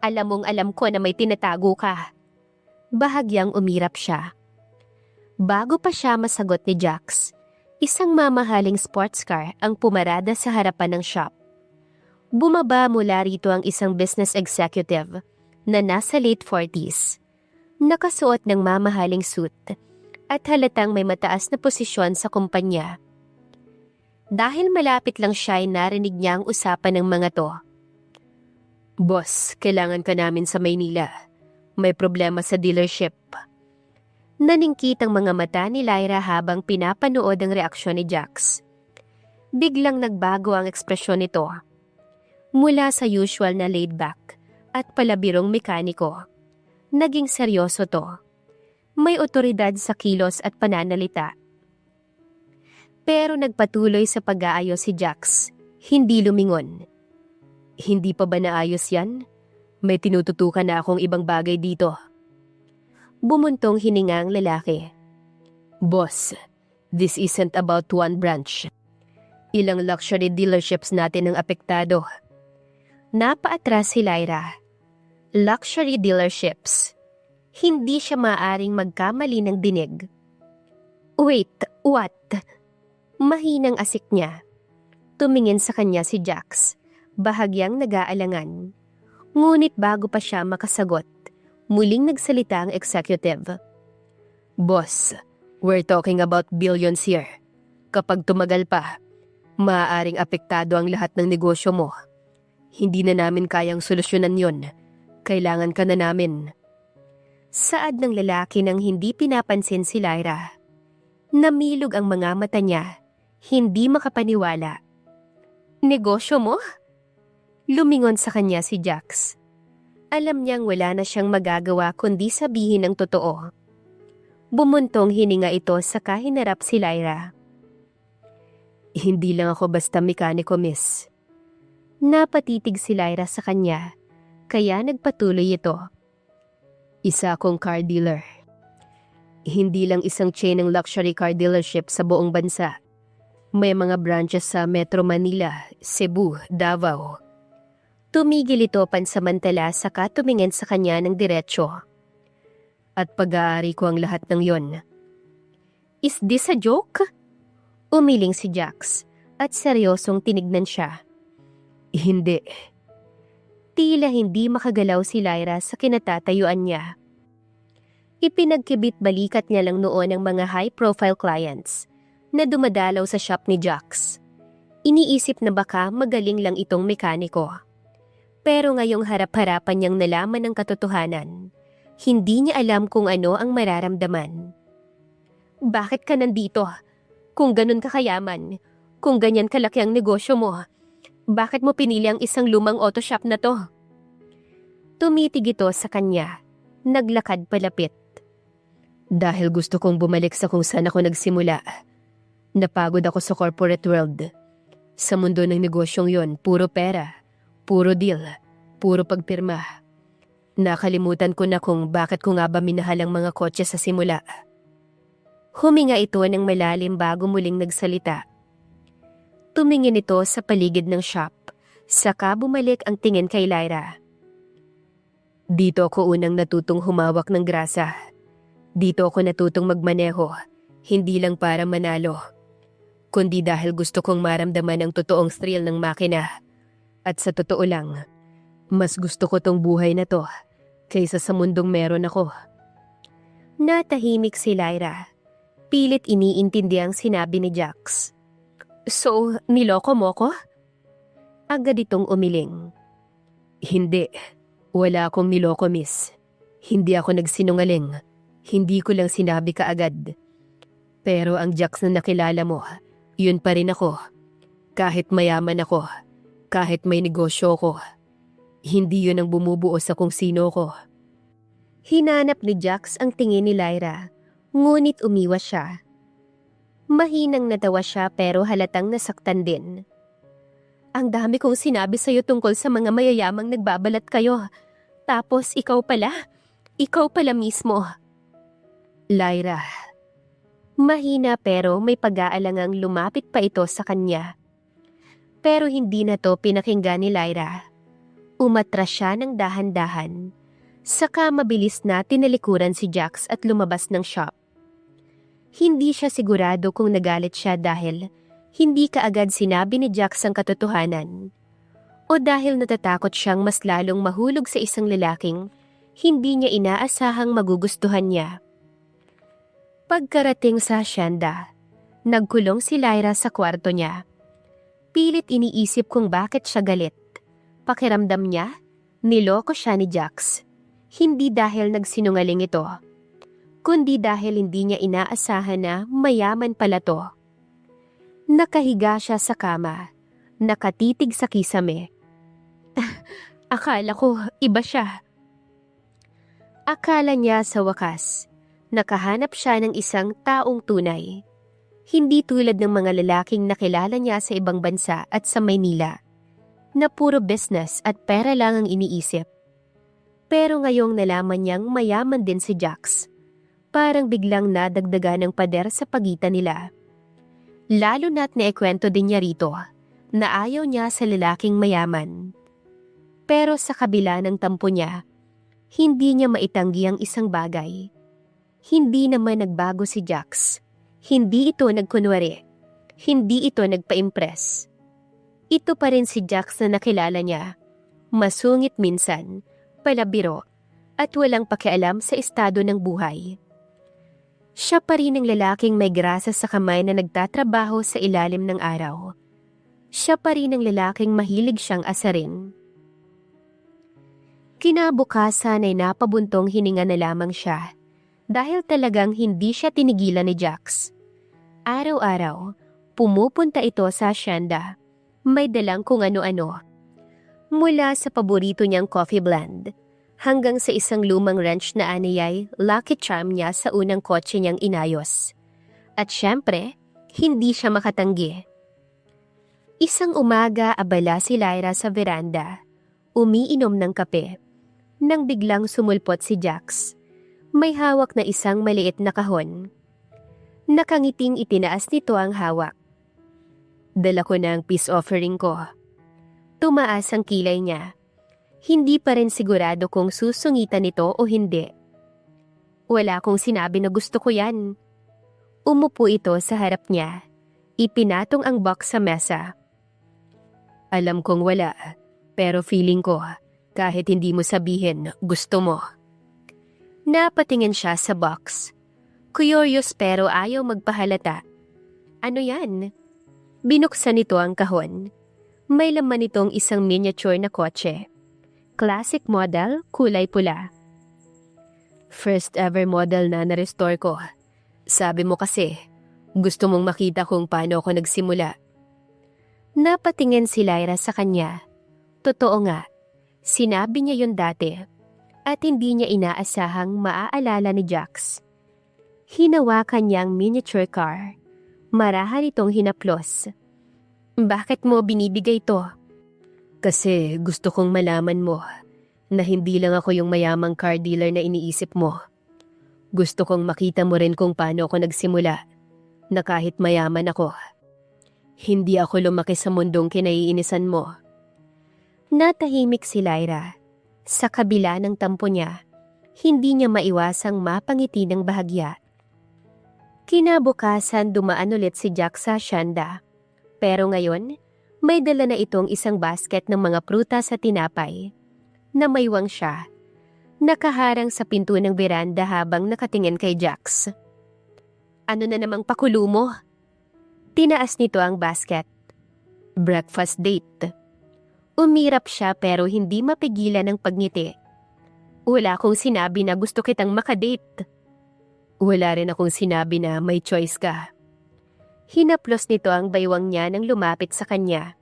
Alam mong alam ko na may tinatago ka. Bahagyang umirap siya. Bago pa siya masagot ni Jax, isang mamahaling sports car ang pumarada sa harapan ng shop. Bumaba mula rito ang isang business executive na nasa late 40s, nakasuot ng mamahaling suit at halatang may mataas na posisyon sa kumpanya. Dahil malapit lang siya ay narinig niya ang usapan ng mga to. Boss, kailangan ka namin sa Maynila. May problema sa dealership. Naningkit ang mga mata ni Lyra habang pinapanood ang reaksyon ni Jax. Biglang nagbago ang ekspresyon nito. Mula sa usual na laid back at palabirong mekaniko, naging seryoso to. May otoridad sa kilos at pananalita. Pero nagpatuloy sa pag-aayos si Jax, hindi lumingon. Hindi pa ba naayos yan? May tinututukan na akong ibang bagay dito. Bumuntong hininga ang lalaki. Boss, this isn't about one branch. Ilang luxury dealerships natin ang apektado. Napaatras si Lyra. Luxury dealerships. Hindi siya maaaring magkamali ng dinig. Wait, what? Mahinang asik niya. Tumingin sa kanya si Jax. Bahagyang nag-aalangan. Ngunit bago pa siya makasagot, muling nagsalita ang executive. Boss, we're talking about billions here. Kapag tumagal pa, maaaring apektado ang lahat ng negosyo mo. Hindi na namin kayang solusyonan yon. Kailangan ka na namin. Saad ng lalaki nang hindi pinapansin si Lyra. Namilog ang mga mata niya, hindi makapaniwala. Negosyo mo? Lumingon sa kanya si Jax. Alam niyang wala na siyang magagawa kundi sabihin ang totoo. Bumuntong hininga ito sa kahinarap si Lyra. Hindi lang ako basta mekaniko, miss. Napatitig si Lyra sa kanya, kaya nagpatuloy ito. Isa akong car dealer. Hindi lang isang chain ng luxury car dealership sa buong bansa. May mga branches sa Metro Manila, Cebu, Davao. Tumigil ito pansamantala saka tumingin sa kanya ng diretsyo. At pag-aari ko ang lahat ng yon. Is this a joke? Umiling si Jax at seryosong tinignan siya. Hindi. Tila hindi makagalaw si Lyra sa kinatatayuan niya. Ipinagkibit balikat niya lang noon ang mga high-profile clients na dumadalaw sa shop ni Jax. Iniisip na baka magaling lang itong mekaniko. Pero ngayong harap-harapan niyang nalaman ang katotohanan, hindi niya alam kung ano ang mararamdaman. Bakit ka nandito? Kung ganun ka kayaman, kung ganyan kalaki ang negosyo mo, bakit mo pinili ang isang lumang auto shop na to? Tumitig ito sa kanya, naglakad palapit. Dahil gusto kong bumalik sa kung saan ako nagsimula. Napagod ako sa corporate world. Sa mundo ng negosyong yon, puro pera, puro deal, puro pagpirma. Nakalimutan ko na kung bakit ko nga ba minahal ang mga kotse sa simula. Huminga ito ng malalim bago muling nagsalita. Tumingin ito sa paligid ng shop, saka bumalik ang tingin kay Lyra. Dito ako unang natutong humawak ng grasa. Dito ako natutong magmaneho, hindi lang para manalo, kundi dahil gusto kong maramdaman ang totoong thrill ng makina. At sa totoo lang, mas gusto ko tong buhay na to kaysa sa mundong meron ako. Natahimik si Lyra. Pilit iniintindi ang sinabi ni Jax. So, niloko mo ko? Agad itong umiling. Hindi. Wala akong niloko, miss. Hindi ako nagsinungaling. Hindi ko lang sinabi kaagad. Pero ang Jax na nakilala mo, yun pa rin ako. Kahit mayaman ako, kahit may negosyo ko, hindi yun ang bumubuo sa kung sino ko. Hinanap ni Jax ang tingin ni Lyra, ngunit umiwas siya. Mahinang natawa siya pero halatang nasaktan din. Ang dami kong sinabi sa'yo tungkol sa mga mayayamang nagbabalat kayo. Tapos ikaw pala mismo. Lyra. Mahina pero may pag-aalangang lumapit pa ito sa kanya. Pero hindi na to pinakinggan ni Lyra. Umatras siya ng dahan-dahan. Saka mabilis na tinalikuran si Jax at lumabas ng shop. Hindi siya sigurado kung nagalit siya dahil hindi kaagad sinabi ni Jax ang katotohanan o dahil natatakot siyang mas lalong mahulog sa isang lalaking hindi niya inaasahang magugustuhan niya. Pagkarating sa hacienda, nagkulong si Lyra sa kwarto niya. Pilit iniisip kung bakit siya galit. Pakiramdam niya, niloko siya ni Jax. Hindi dahil nagsinungaling ito, kundi dahil hindi niya inaasahan na mayaman pala to. Nakahiga siya sa kama, nakatitig sa kisame. Akala ko iba siya. Akala niya sa wakas, nakahanap siya ng isang taong tunay. Hindi tulad ng mga lalaking nakilala niya sa ibang bansa at sa Maynila, na puro business at pera lang ang iniisip. Pero ngayong nalaman niyang mayaman din si Jax, parang biglang nadagdagan ng pader sa pagitan nila. Lalo na't naikwento din niya rito na ayaw niya sa lalaking mayaman. Pero sa kabila ng tampo niya, hindi niya maitanggi ang isang bagay. Hindi naman nagbago si Jax. Hindi ito nagkunwari. Hindi ito nagpa-impress. Ito pa rin si Jax na nakilala niya. Masungit minsan, palabiro, at walang pakialam sa estado ng buhay. Siya pa rin ang lalaking may grasa sa kamay na nagtatrabaho sa ilalim ng araw. Siya pa rin ang lalaking mahilig siyang asarin. Kinabukasan ay napabuntong hininga na lamang siya dahil talagang hindi siya tinigilan ni Jax. Araw-araw, pumupunta ito sa hacienda. May dalang kung ano-ano. Mula sa paborito niyang coffee blend, hanggang sa isang lumang wrench na aniyay lucky charm niya sa unang kotse niyang inayos. At syempre, hindi siya makatanggi. Isang umaga abala si Lyra sa veranda, umiinom ng kape, nang biglang sumulpot si Jax. May hawak na isang maliit na kahon. Nakangiting itinaas nito ang hawak. Dala ko na ang peace offering ko. Tumaas ang kilay niya. Hindi pa rin sigurado kung susungitan nito o hindi. Wala akong sinabi na gusto ko yan. Umupo ito sa harap niya. Ipinatong ang box sa mesa. Alam kong wala, pero feeling ko, kahit hindi mo sabihin, gusto mo. Napatingin siya sa box. Curious pero ayaw magpahalata. Ano yan? Binuksan nito ang kahon. May laman nitong isang miniature na kotse. Classic model, kulay pula. First ever model na na-restore ko. Sabi mo kasi, gusto mong makita kung paano ako nagsimula. Napatingin si Lyra sa kanya. Totoo nga, sinabi niya yun dati at hindi niya inaasahang maaalala ni Jax. Hinawakan niya ang miniature car. Marahan itong hinaplos. Bakit mo binibigay to? Kasi gusto kong malaman mo na hindi lang ako yung mayamang car dealer na iniisip mo. Gusto kong makita mo rin kung paano ako nagsimula, na kahit mayaman ako, hindi ako lumaki sa mundong kinaiinisan mo. Natahimik si Lyra. Sa kabila ng tampo niya, hindi niya maiwasang mapangiti ng bahagya. Kinabukasan dumaan ulit si Jax sa asyenda. Pero ngayon, may dala na itong isang basket ng mga prutas at tinapay. Namaywang siya. Nakaharang sa pinto ng veranda habang nakatingin kay Jax. Ano na namang pakulo mo? Tinaas nito ang basket. Breakfast date. Umirap siya pero hindi mapigilan ang pagngiti. Wala akong sinabi na gusto kitang makadate. Wala rin akong sinabi na may choice ka. Hinaplos nito ang baywang niya nang lumapit sa kanya.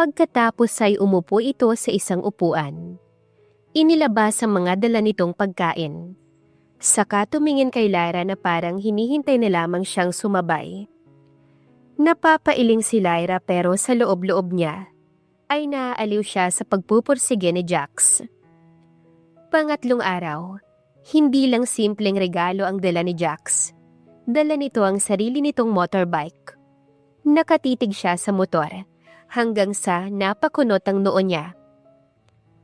Pagkatapos ay umupo ito sa isang upuan. Inilabas ang mga dala nitong pagkain. Saka tumingin kay Lyra na parang hinihintay na lamang siyang sumabay. Napapailing si Lyra pero sa loob-loob niya ay naaaliw siya sa pagpupursige ni Jax. Pangatlong araw, hindi lang simpleng regalo ang dala ni Jax. Dala nito ang sarili nitong motorbike. Nakatitig siya sa motor hanggang sa napakunot ang noo niya.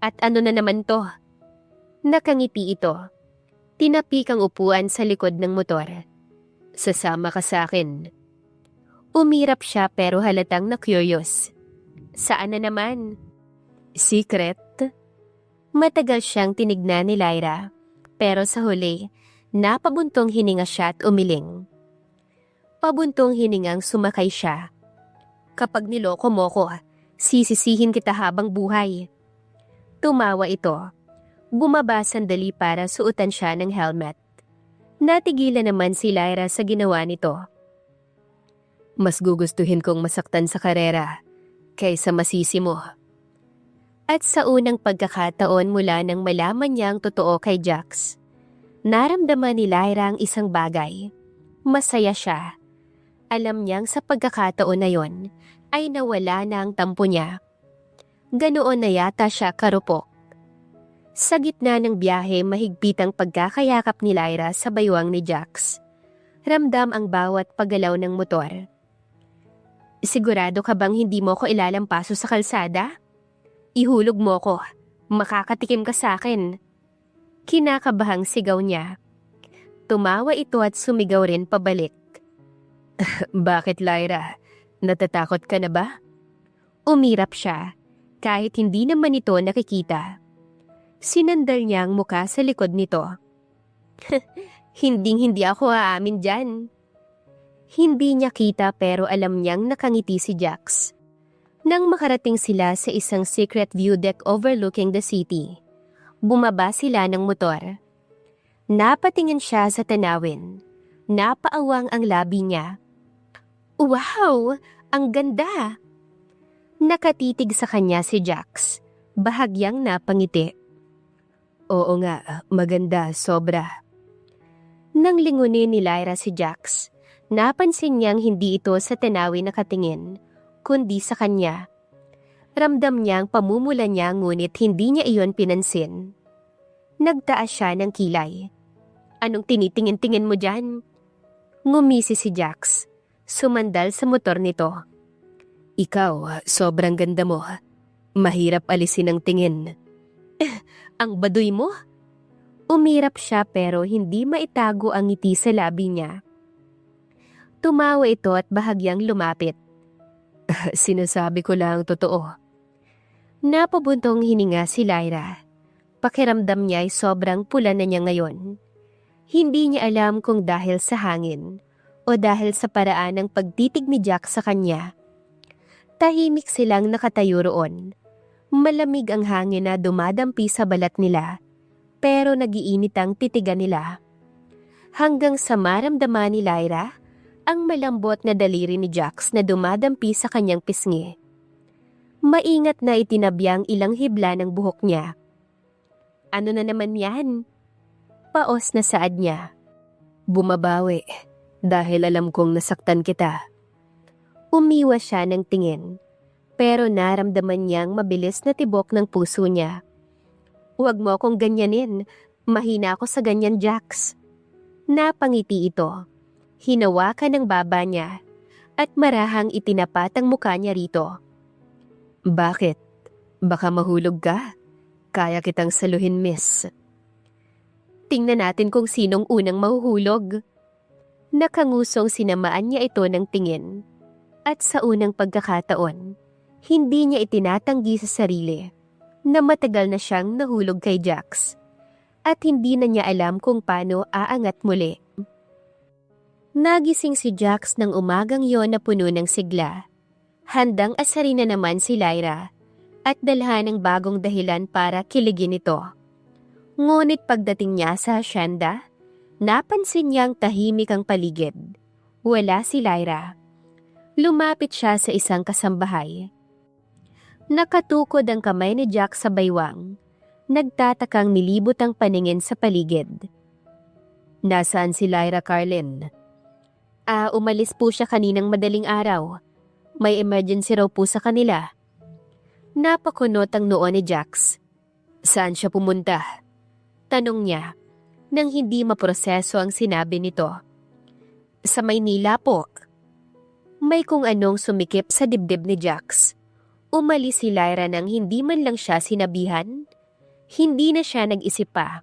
At ano na naman to? Nakangiti ito. Tinapik ang upuan sa likod ng motor. Sasama ka sa akin. Umirap siya pero halatang na-curious. Saan na naman? Secret? Matagal siyang tinignan ni Lyra. Pero sa huli, napabuntong hininga siya at umiling. Pabuntong hiningang sumakay siya. Kapag niloko mo ko, sisisihin kita habang buhay. Tumawa ito. Bumaba sandali para suotan siya ng helmet. Natigilan naman si Lyra sa ginawa nito. Mas gugustuhin kong masaktan sa karera kaysa masisi mo. At sa unang pagkakataon mula nang malaman niya ang totoo kay Jax, naramdaman ni Lyra ang isang bagay. Masaya siya. Alam niyang sa pagkakataon na yon ay nawala na ang tampo niya. Ganoon na yata siya karupok. Sa gitna ng biyahe, mahigpit ang pagkakayakap ni Lyra sa baywang ni Jax. Ramdam ang bawat paggalaw ng motor. Sigurado ka bang hindi mo ko ilalampaso sa kalsada? Ihulog mo ko. Makakatikim ka sa akin. Kinakabahang sigaw niya. Tumawa ito at sumigaw rin pabalik. Bakit, Lyra? Natatakot ka na ba? Umirap siya, kahit hindi naman ito nakikita. Sinandal niya ang muka sa likod nito. Hinding-hindi ako aamin dyan. Hindi niya kita pero alam niyang nakangiti si Jax. Nang makarating sila sa isang secret view deck overlooking the city, bumaba sila ng motor. Napatingin siya sa tanawin. Napaawang ang labi niya. Wow! Ang ganda! Nakatitig sa kanya si Jax. Bahagyang napangiti. Oo nga, maganda, sobra. Nang lingunin ni Lyra si Jax, napansin niyang hindi ito sa tanawin nakatingin. kundi sa kanya. Ramdam niyang pamumula niya ngunit hindi niya iyon pinansin. Nagtaas siya ng kilay. Anong tinitingin-tingin mo dyan? Ngumisi si Jax. Sumandal sa motor nito. Ikaw, sobrang ganda mo. Mahirap alisin ang tingin. Ang baduy mo? Umirap siya pero hindi maitago ang ngiti sa labi niya. Tumawa ito at bahagyang lumapit. Sinasabi ko lang totoo. Napabuntong hininga si Lyra. Pakiramdam niya ay sobrang pula na niya ngayon. Hindi niya alam kung dahil sa hangin o dahil sa paraan ng pagtitig ni Jack sa kanya. Tahimik silang nakatayo roon. Malamig ang hangin na dumadampi sa balat nila, pero nagiinit ang titigan nila. Hanggang sa maramdaman ni Lyra ang malambot na daliri ni Jax na dumadampi sa kanyang pisngi. Maingat na itinabyang ilang hibla ng buhok niya. Ano na naman yan? Paos na saad niya. Bumabawi dahil alam kong nasaktan kita. Umiwas siya ng tingin, pero naramdaman niyang mabilis na tibok ng puso niya. Huwag mo akong ganyanin, mahina ako sa ganyan, Jax. Napangiti ito. Hinawakan ng baba niya at marahang itinapat ang mukha niya rito. Bakit? Baka mahulog ka? Kaya kitang saluhin, miss. Tingnan natin kung sinong unang mahuhulog. Nakangusong sinamaan niya ito ng tingin. At sa unang pagkakataon, hindi niya itinatanggi sa sarili na matagal na siyang nahulog kay Jax. At hindi na niya alam kung paano aangat muli. Nagising si Jax ng umagang yon na puno ng sigla. Handang asarin na naman si Lyra at dalhan ng bagong dahilan para kiligin ito. Ngunit pagdating niya sa hasyenda, napansin niyang tahimik ang paligid. Wala si Lyra. Lumapit siya sa isang kasambahay. Nakatukod ang kamay ni Jack sa baywang. Nagtatakang nilibot ang paningin sa paligid. Nasaan si Lyra, Carlin? Umalis po siya kaninang madaling araw. May emergency raw po sa kanila. Napakunot ang noo ni Jax. Saan siya pumunta? Tanong niya, nang hindi maproseso ang sinabi nito. Sa Maynila po. May kung anong sumikip sa dibdib ni Jax. Umalis si Lyra nang hindi man lang siya sinabihan. Hindi na siya nag-isip pa.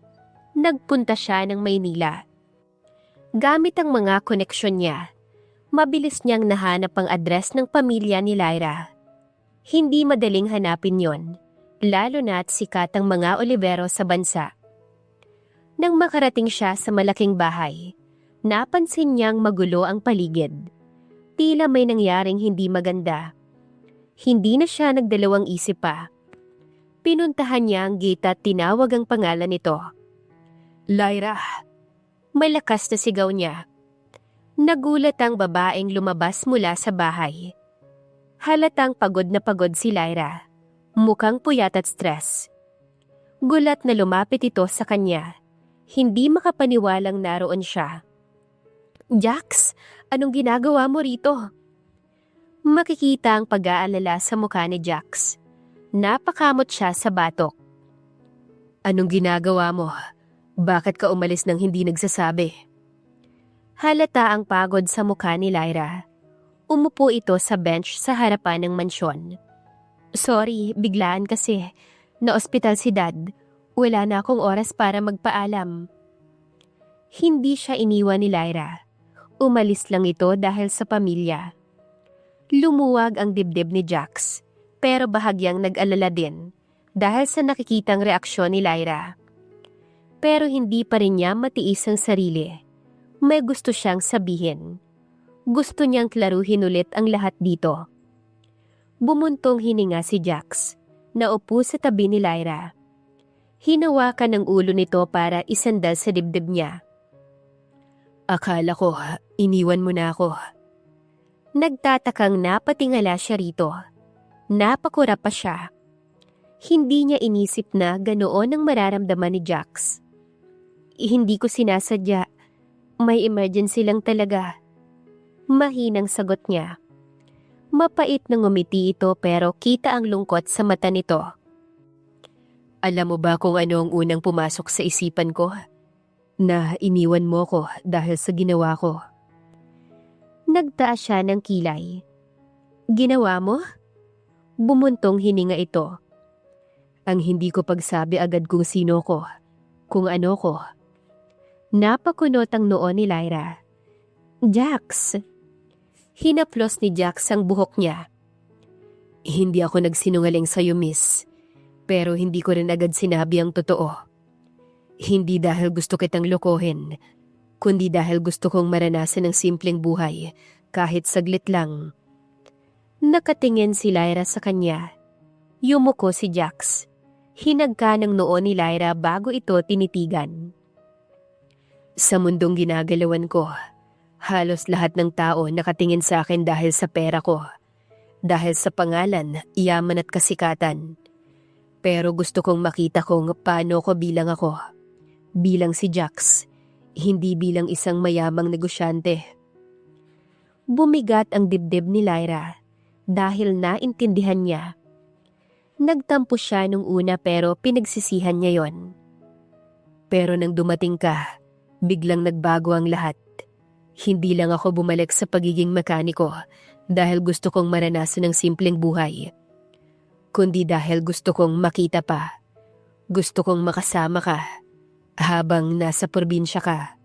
Nagpunta siya ng Maynila. Gamit ang mga koneksyon niya, mabilis niyang nahanap ang address ng pamilya ni Lyra. Hindi madaling hanapin yon, lalo na't sikat ang mga olivero sa bansa. Nang makarating siya sa malaking bahay, napansin niyang magulo ang paligid. Tila may nangyaring hindi maganda. Hindi na siya nagdalawang isip pa. Pinuntahan niya ang gate at tinawag ang pangalan nito. Lyra! Malakas na sigaw niya. Nagulat ang babaeng lumabas mula sa bahay. Halatang pagod na pagod si Lyra. Mukhang puyat at stress. Gulat na lumapit ito sa kanya. Hindi makapaniwalang naroon siya. Jax, anong ginagawa mo rito? Makikita ang pag-aalala sa mukha ni Jax. Napakamot siya sa batok. Anong ginagawa mo? Bakit ka umalis nang hindi nagsasabi? Halata ang pagod sa mukha ni Lyra. Umupo ito sa bench sa harapan ng mansyon. Sorry, biglaan kasi. Na-ospital si Dad. Wala na akong oras para magpaalam. Hindi siya iniwan ni Lyra. Umalis lang ito dahil sa pamilya. Lumuwag ang dibdib ni Jax, pero bahagyang nag-alala din dahil sa nakikitang reaksyon ni Lyra. Pero hindi pa rin niya matiis ang sarili. May gusto siyang sabihin. Gusto niyang klaruhin ulit ang lahat dito. Bumuntong hininga si Jax, naupo sa tabi ni Lyra. Hinawakan ang ulo nito para isandal sa dibdib niya. Akala ko, iniwan mo na ako. Nagtatakang napatingala siya rito. Napakura pa siya. Hindi niya inisip na ganoon ang mararamdaman ni Jax. Hindi ko sinasadya. May emergency lang talaga. Mahinang sagot niya. Mapait na ngumiti ito pero kita ang lungkot sa mata nito. Alam mo ba kung ano ang unang pumasok sa isipan ko? Na iniwan mo ko dahil sa ginawa ko. Nagtaas siya ng kilay. Ginawa mo? Bumuntong hininga ito. Ang hindi ko pagsabi agad kung sino ko, kung ano ko. Napakunot ang noo ni Lyra. Jax! Hinaplos ni Jax ang buhok niya. Hindi ako nagsinungaling sa'yo, miss. Pero hindi ko rin agad sinabi ang totoo. Hindi dahil gusto kitang lokohin, kundi dahil gusto kong maranasan ng simpleng buhay, kahit saglit lang. Nakatingin si Lyra sa kanya. Yumuko si Jax. Hinagka ng noo ni Lyra bago ito tinitigan. Sa mundong ginagalawan ko, halos lahat ng tao nakatingin sa akin dahil sa pera ko. Dahil sa pangalan, yaman at kasikatan. Pero gusto kong makita kung paano ko bilang ako. Bilang si Jax, hindi bilang isang mayamang negosyante. Bumigat ang dibdib ni Lyra dahil naintindihan niya. Nagtampo siya nung una pero pinagsisihan niya yon. Pero nang dumating ka, biglang nagbago ang lahat. Hindi lang ako bumalik sa pagiging mekaniko dahil gusto kong maranasan ng simpleng buhay, kundi dahil gusto kong makita pa. Gusto kong makasama ka habang nasa probinsya ka.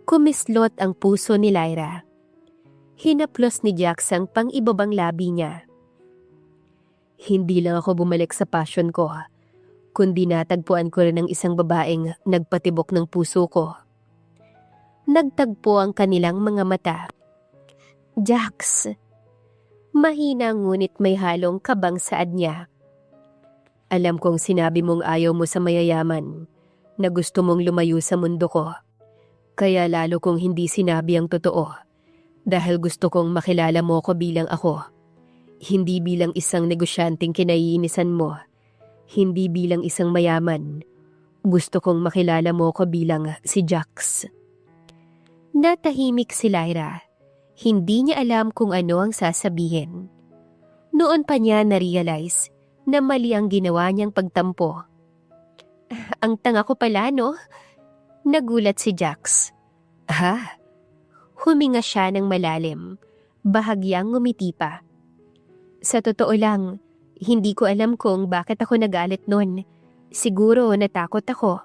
Kumislot ang puso ni Lyra. Hinaplos ni Jax ang pang-ibabang labi niya. Hindi lang ako bumalik sa passion ko, kundi natagpuan ko rin ang isang babaeng nagpatibok ng puso ko. Nagtagpo ang kanilang mga mata. Jax! Mahina ngunit may halong kabang saad niya. Alam kong sinabi mong ayaw mo sa mayayaman, na gusto mong lumayo sa mundo ko. Kaya lalo kong hindi sinabi ang totoo, dahil gusto kong makilala mo ko bilang ako. Hindi bilang isang negosyanteng kinaiinisan mo, hindi bilang isang mayaman. Gusto kong makilala mo ko bilang si Jax. Natahimik si Lyra. Hindi niya alam kung ano ang sasabihin. Noon pa niya na-realize na mali ang ginawa niyang pagtampo. Ang tanga ko pala, no? Nagulat si Jax. Ha? Huminga siya ng malalim, bahagyang ngumiti pa. Sa totoo lang, hindi ko alam kung bakit ako nagalit nun. Siguro natakot ako.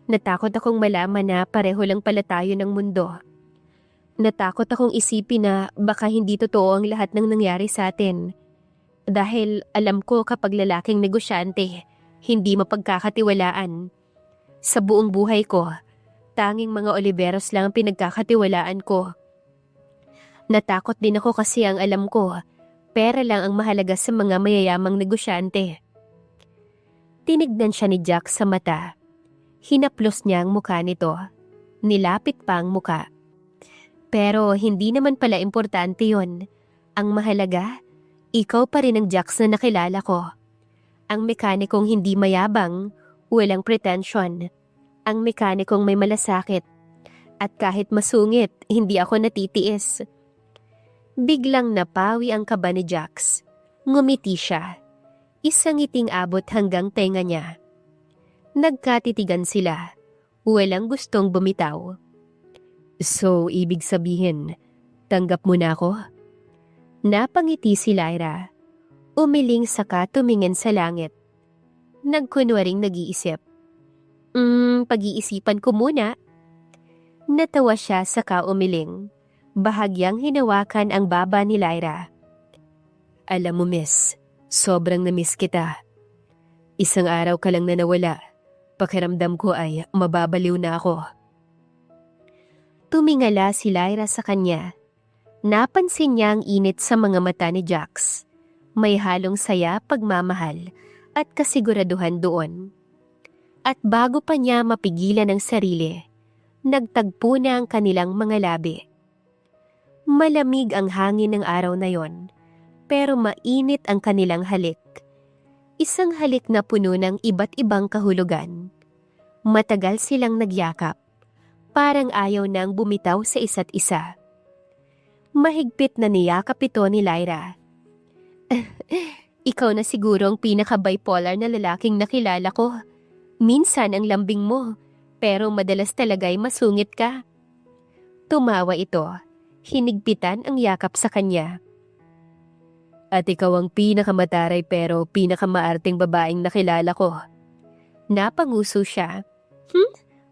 Natakot akong malaman na pareho lang pala tayo ng mundo. Natakot akong isipin na baka hindi totoo ang lahat ng nangyari sa atin. Dahil alam ko kapag lalaking negosyante, hindi mapagkakatiwalaan. Sa buong buhay ko, tanging mga Oliveros lang ang pinagkakatiwalaan ko. Natakot din ako kasi ang alam ko, pera lang ang mahalaga sa mga mayayamang negosyante. Tinignan siya ni Jax sa mata. Hinaplos niya ang mukha nito. Nilapit pa ang mukha. Pero hindi naman pala importante yon. Ang mahalaga, ikaw pa rin ang Jax na nakilala ko. Ang mekanikong hindi mayabang, walang pretensyon. Ang mekanikong may malasakit. At kahit masungit, hindi ako natitiis. Biglang napawi ang kaba ni Jax. Ngumiti siya. Isang ngiting abot hanggang tenga niya. Nagkatitigan sila. Walang gustong bumitaw. So, ibig sabihin, tanggap mo na ako? Napangiti si Lyra. Umiling saka tumingin sa langit. Nagkunwaring nag-iisip. Pag-iisipan ko muna. Natawa siya saka umiling. Bahagyang hinawakan ang baba ni Lyra. Alam mo, miss, sobrang na-miss kita. Isang araw ka lang na nawala. Pakiramdam ko ay mababaliw na ako. Tumingala si Lyra sa kanya. Napansin niya ang init sa mga mata ni Jax. May halong saya, pagmamahal at kasiguraduhan doon. At bago pa niya mapigilan ang sarili, nagtagpo na ang kanilang mga labi. Malamig ang hangin ng araw na yon, pero mainit ang kanilang halik. Isang halik na puno ng iba't ibang kahulugan. Matagal silang nagyakap, parang ayaw nang bumitaw sa isa't isa. Mahigpit na niyakap ito ni Lyra. Ikaw na siguro ang pinaka-bipolar na lalaking nakilala ko. Minsan ang lambing mo, pero madalas talaga'y masungit ka. Tumawa ito, hinigpitan ang yakap sa kanya. At ikaw ang pinakamataray pero pinakamaarting babaeng nakilala ko. Napanguso siya.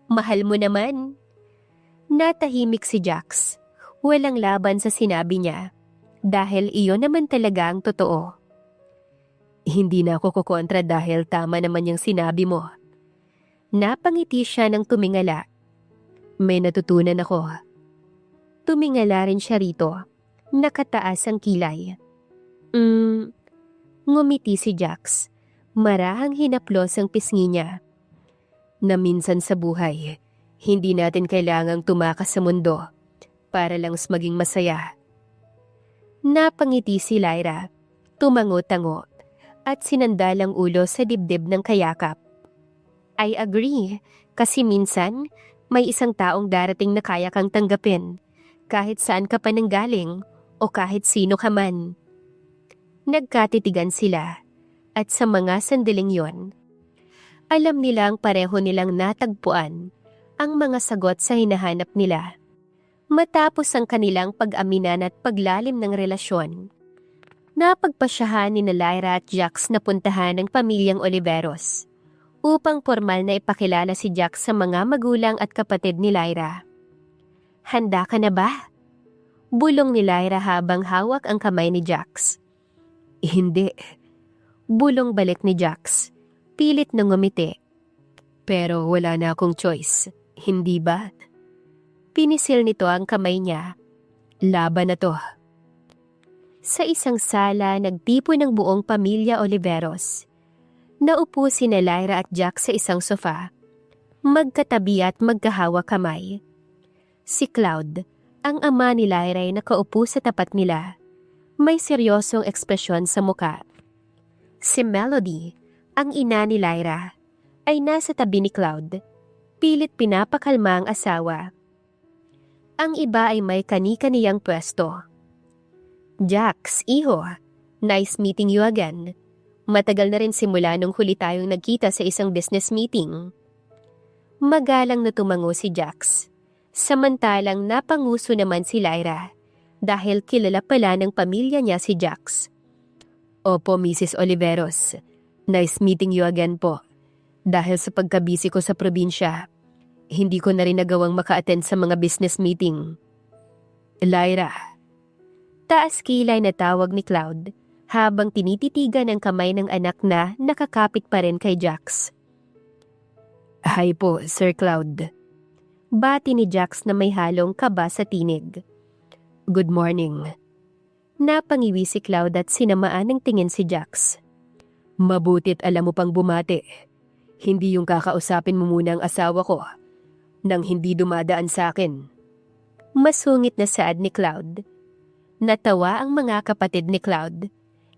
Mahal mo naman. Natahimik si Jax. Walang laban sa sinabi niya. Dahil iyon naman talaga ang totoo. Hindi na ako kukontra dahil tama naman yung sinabi mo. Napangiti siya ng tumingala. May natutunan ako. Tumingala rin siya rito. Nakataas ang kilay. Ngumiti si Jax. Marahang hinaplos ang pisngi niya. Na minsan sa buhay, hindi natin kailangang tumakas sa mundo para lang maging masaya. Napangiti si Lyra. Tumango-tango at sinandalang ulo sa dibdib ng kayakap. I agree, kasi minsan may isang taong darating na kaya kang tanggapin kahit saan ka pa nanggaling o kahit sino ka man. Nagkatitigan sila at sa mga sandaling yon, alam nilang pareho nilang natagpuan ang mga sagot sa hinahanap nila. Matapos ang kanilang pag-aminan at paglalim ng relasyon, napagpasyahan ni Lyra at Jax na puntahan ng pamilyang Oliveros upang formal na ipakilala si Jax sa mga magulang at kapatid ni Lyra. Handa ka na ba? Bulong ni Lyra habang hawak ang kamay ni Jax. Hindi. Bulong balik ni Jax. Pilit na ngumiti. Pero wala na akong choice, hindi ba? Pinisil nito ang kamay niya. Laban na to. Sa isang sala, nagtipo ng buong pamilya Oliveros. Naupo sina Lyra at Jax sa isang sofa. Magkatabi at magkahawa kamay. Si Cloud, ang ama ni Lyra ay nakaupo sa tapat nila. May seryosong ekspresyon sa muka. Si Melody, ang ina ni Lyra, ay nasa tabi ni Cloud. Pilit pinapakalma ang asawa. Ang iba ay may kani-kaniyang pwesto. Jax, iho, nice meeting you again. Matagal na rin simula nung huli tayong nagkita sa isang business meeting. Magalang na tumango si Jax. Samantalang napanguso naman si Lyra dahil kilala pala ng pamilya niya si Jax. Opo, Mrs. Oliveros. Nice meeting you again po. Dahil sa pagkabisi ko sa probinsya, hindi ko na rin nagawang maka-attend sa mga business meeting. Lyra. Taas kilay na tawag ni Cloud habang tinititigan ang kamay ng anak na nakakapit pa rin kay Jax. Hi po, Sir Cloud. Bati ni Jax na may halong kaba sa tinig. Good morning. Napangiwi si Cloud at sinamaan ng tingin si Jax. Mabutit alam mo pang bumati. Hindi yung kakausapin mo muna ang asawa ko nang hindi dumadaan sa akin. Masungit na saad ni Cloud. Natawa ang mga kapatid ni Cloud.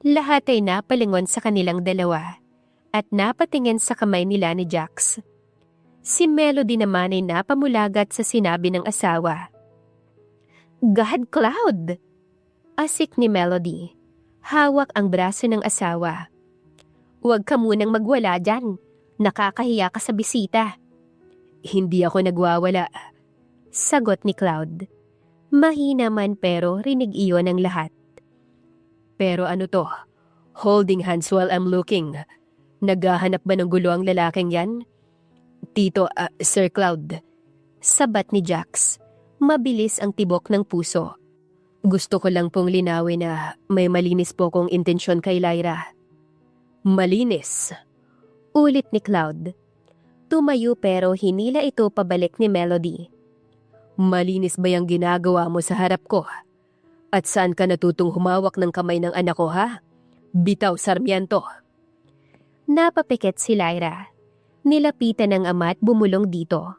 Lahat ay napalingon sa kanilang dalawa at napatingin sa kamay nila ni Jax. Si Melody naman ay napamulagat sa sinabi ng asawa. God, Cloud! Asik ni Melody. Hawak ang braso ng asawa. Huwag ka munang magwala dyan. Nakakahiya ka sa bisita. Hindi ako nagwawala. Sagot ni Cloud. Mahina man pero rinig iyon ang lahat. Pero ano to? Holding hands while I'm looking. Naghahanap ba ng gulo ang lalaking yan? Tito, Sir Cloud. Sabat ni Jax. Mabilis ang tibok ng puso. Gusto ko lang pong linawin na may malinis po kong intensyon kay Lyra. Malinis? Ulit ni Cloud. Tumayo pero hinila ito pabalik ni Melody. Malinis ba yung ginagawa mo sa harap ko? At saan ka natutong humawak ng kamay ng anak ko, ha? Bitaw, Sarmiento. Napapikit si Lyra. Nilapitan ng ama at bumulong dito.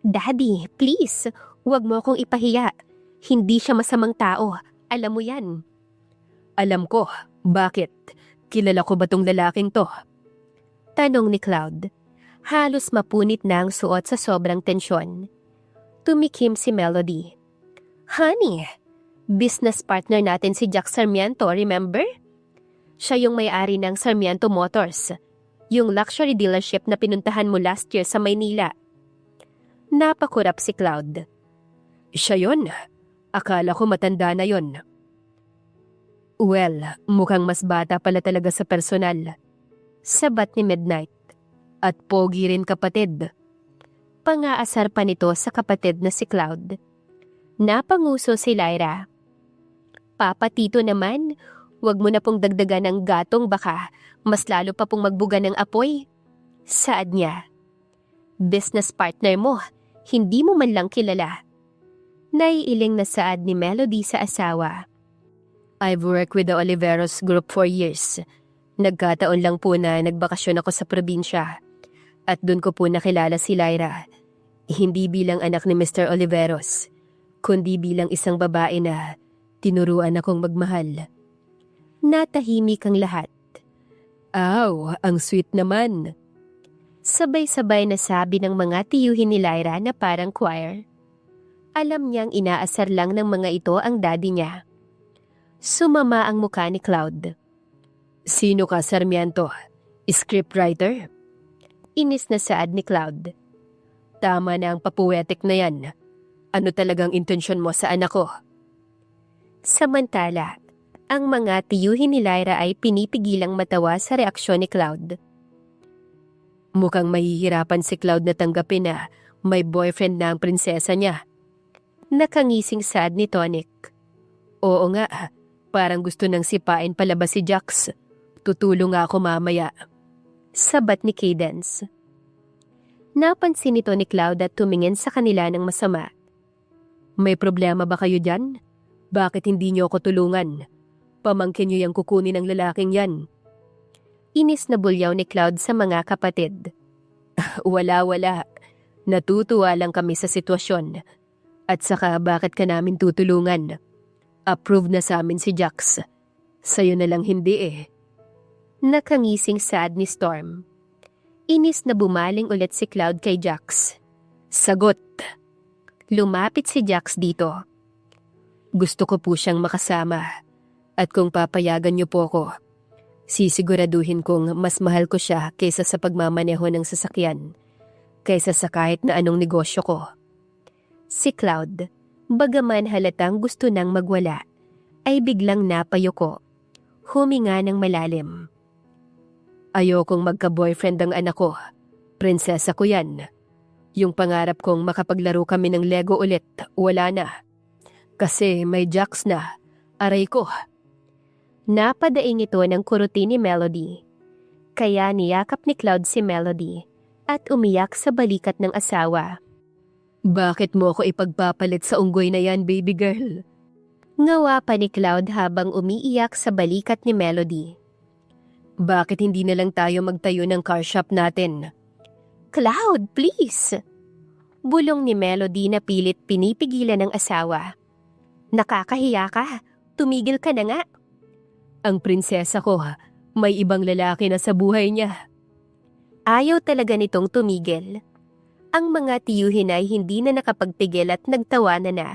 Daddy, please, huwag mo akong ipahiya. Hindi siya masamang tao. Alam mo yan. Alam ko. Bakit? Kilala ko ba tong lalaking to? Tanong ni Cloud. Halos mapunit na ang suot sa sobrang tensyon. Tumikim si Melody. Honey, Business partner natin si Jack Sarmiento, remember? Siya yung may-ari ng Sarmiento Motors, yung luxury dealership na pinuntahan mo last year sa Maynila. Napakurap si Cloud. Siya yun. Akala ko matanda na yun. Well, mukhang mas bata pala talaga sa personal. Sabat ni Midnight. At pogi rin kapatid. Pangaasar pa nito sa kapatid na si Cloud. Napanguso si Lyra. Papa Tito naman, wag mo na pong dagdagan ng gatong baka mas lalo pa pong magbuga ng apoy. Saad niya. Business partner mo, hindi mo man lang kilala. Naiiling na saad ni Melody sa asawa. I've worked with the Oliveros Group for years. Nagkataon lang po na nagbakasyon ako sa probinsya. At doon ko po nakilala si Lyra. Hindi bilang anak ni Mr. Oliveros, kundi bilang isang babae na tinuruan akong magmahal. Natahimik ang lahat. Aw, ang sweet naman. Sabay-sabay na sabi ng mga tiyuhin ni Lyra na parang choir. Alam niyang inaasar lang ng mga ito ang daddy niya. Sumama ang mukha ni Cloud. Sino ka, Sarmiento? Scriptwriter? Inis na saad ni Cloud. Tama na ang papoetic na yan. Ano talagang intensyon mo sa anak ko? Samantala, ang mga tiyuhin ni Lyra ay pinipigilang matawa sa reaksyon ni Cloud. Mukhang mahihirapan si Cloud na tanggapin na may boyfriend na ang prinsesa niya. Nakangising saad ni Tonic. Oo nga, parang gusto nang sipain palabas si Jax. Tutulong nga ako mamaya. Sabat ni Cadence. Napansin nito ni Cloud at tumingin sa kanila ng masama. May problema ba kayo dyan? Bakit hindi niyo ako tulungan? Pamangkin niyo yung kukunin ng lalaking yan. Inis na bulyaw ni Cloud sa mga kapatid. Wala. Natutuwa lang kami sa sitwasyon. At saka bakit ka namin tutulungan? Approve na sa amin si Jax. Sa'yo na lang hindi eh. Nakangising saad ni Storm. Inis na bumaling ulit si Cloud kay Jax. Sagot. Lumapit si Jax dito. Gusto ko po siyang makasama. At kung papayagan niyo po ako, sisiguraduhin kong mas mahal ko siya kaysa sa pagmamaneho ng sasakyan, kaysa sa kahit na anong negosyo ko. Si Cloud, bagaman halatang gusto nang magwala, ay biglang napayuko. Huminga ng malalim. Ayokong magka-boyfriend ang anak ko. Prinsesa ko yan. Yung pangarap kong makapaglaro kami ng Lego ulit, wala na. Kasi may Jax na. Aray ko. Napadaing ito ng kuruti ni Melody. Kaya niyakap ni Cloud si Melody at umiyak sa balikat ng asawa. Bakit mo ako ipagpapalit sa unggoy na yan, baby girl? Ngawa pa ni Cloud habang umiiyak sa balikat ni Melody. Bakit hindi na lang tayo magtayo ng car shop natin? Cloud, please! Bulong ni Melody na pilit pinipigilan ng asawa. Nakakahiya ka. Tumigil ka na nga. Ang prinsesa ko, may ibang lalaki na sa buhay niya. Ayaw talaga nitong tumigil. Ang mga tiyuhin ay hindi na nakapagpigil at nagtawanan na.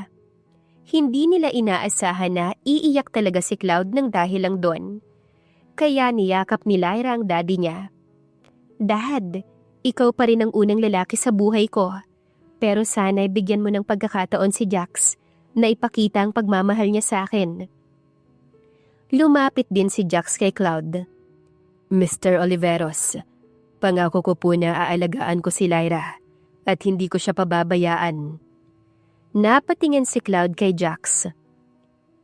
Hindi nila inaasahan na iiyak talaga si Cloud ng dahil lang doon. Kaya niyakap ni Lyra ang daddy niya. Dad, ikaw pa rin ang unang lalaki sa buhay ko. Pero sana'y bigyan mo ng pagkakataon si Jax na ipakita ang pagmamahal niya sa akin. Lumapit din si Jax kay Cloud. Mr. Oliveros, pangako ko po na aalagaan ko si Lyra at hindi ko siya pababayaan. Napatingin si Cloud kay Jax.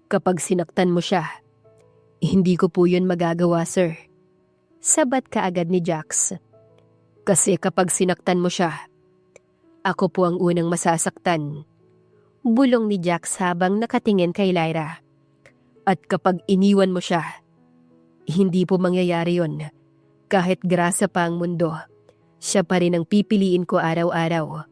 Kapag sinaktan mo siya, hindi ko po yun magagawa, sir. Sabat kaagad ni Jax. Kasi kapag sinaktan mo siya, ako po ang unang masasaktan. Bulong ni Jax habang nakatingin kay Lyra. At kapag iniwan mo siya, hindi po mangyayari yon. Kahit grasa pa ang mundo, siya pa rin ang pipiliin ko araw-araw.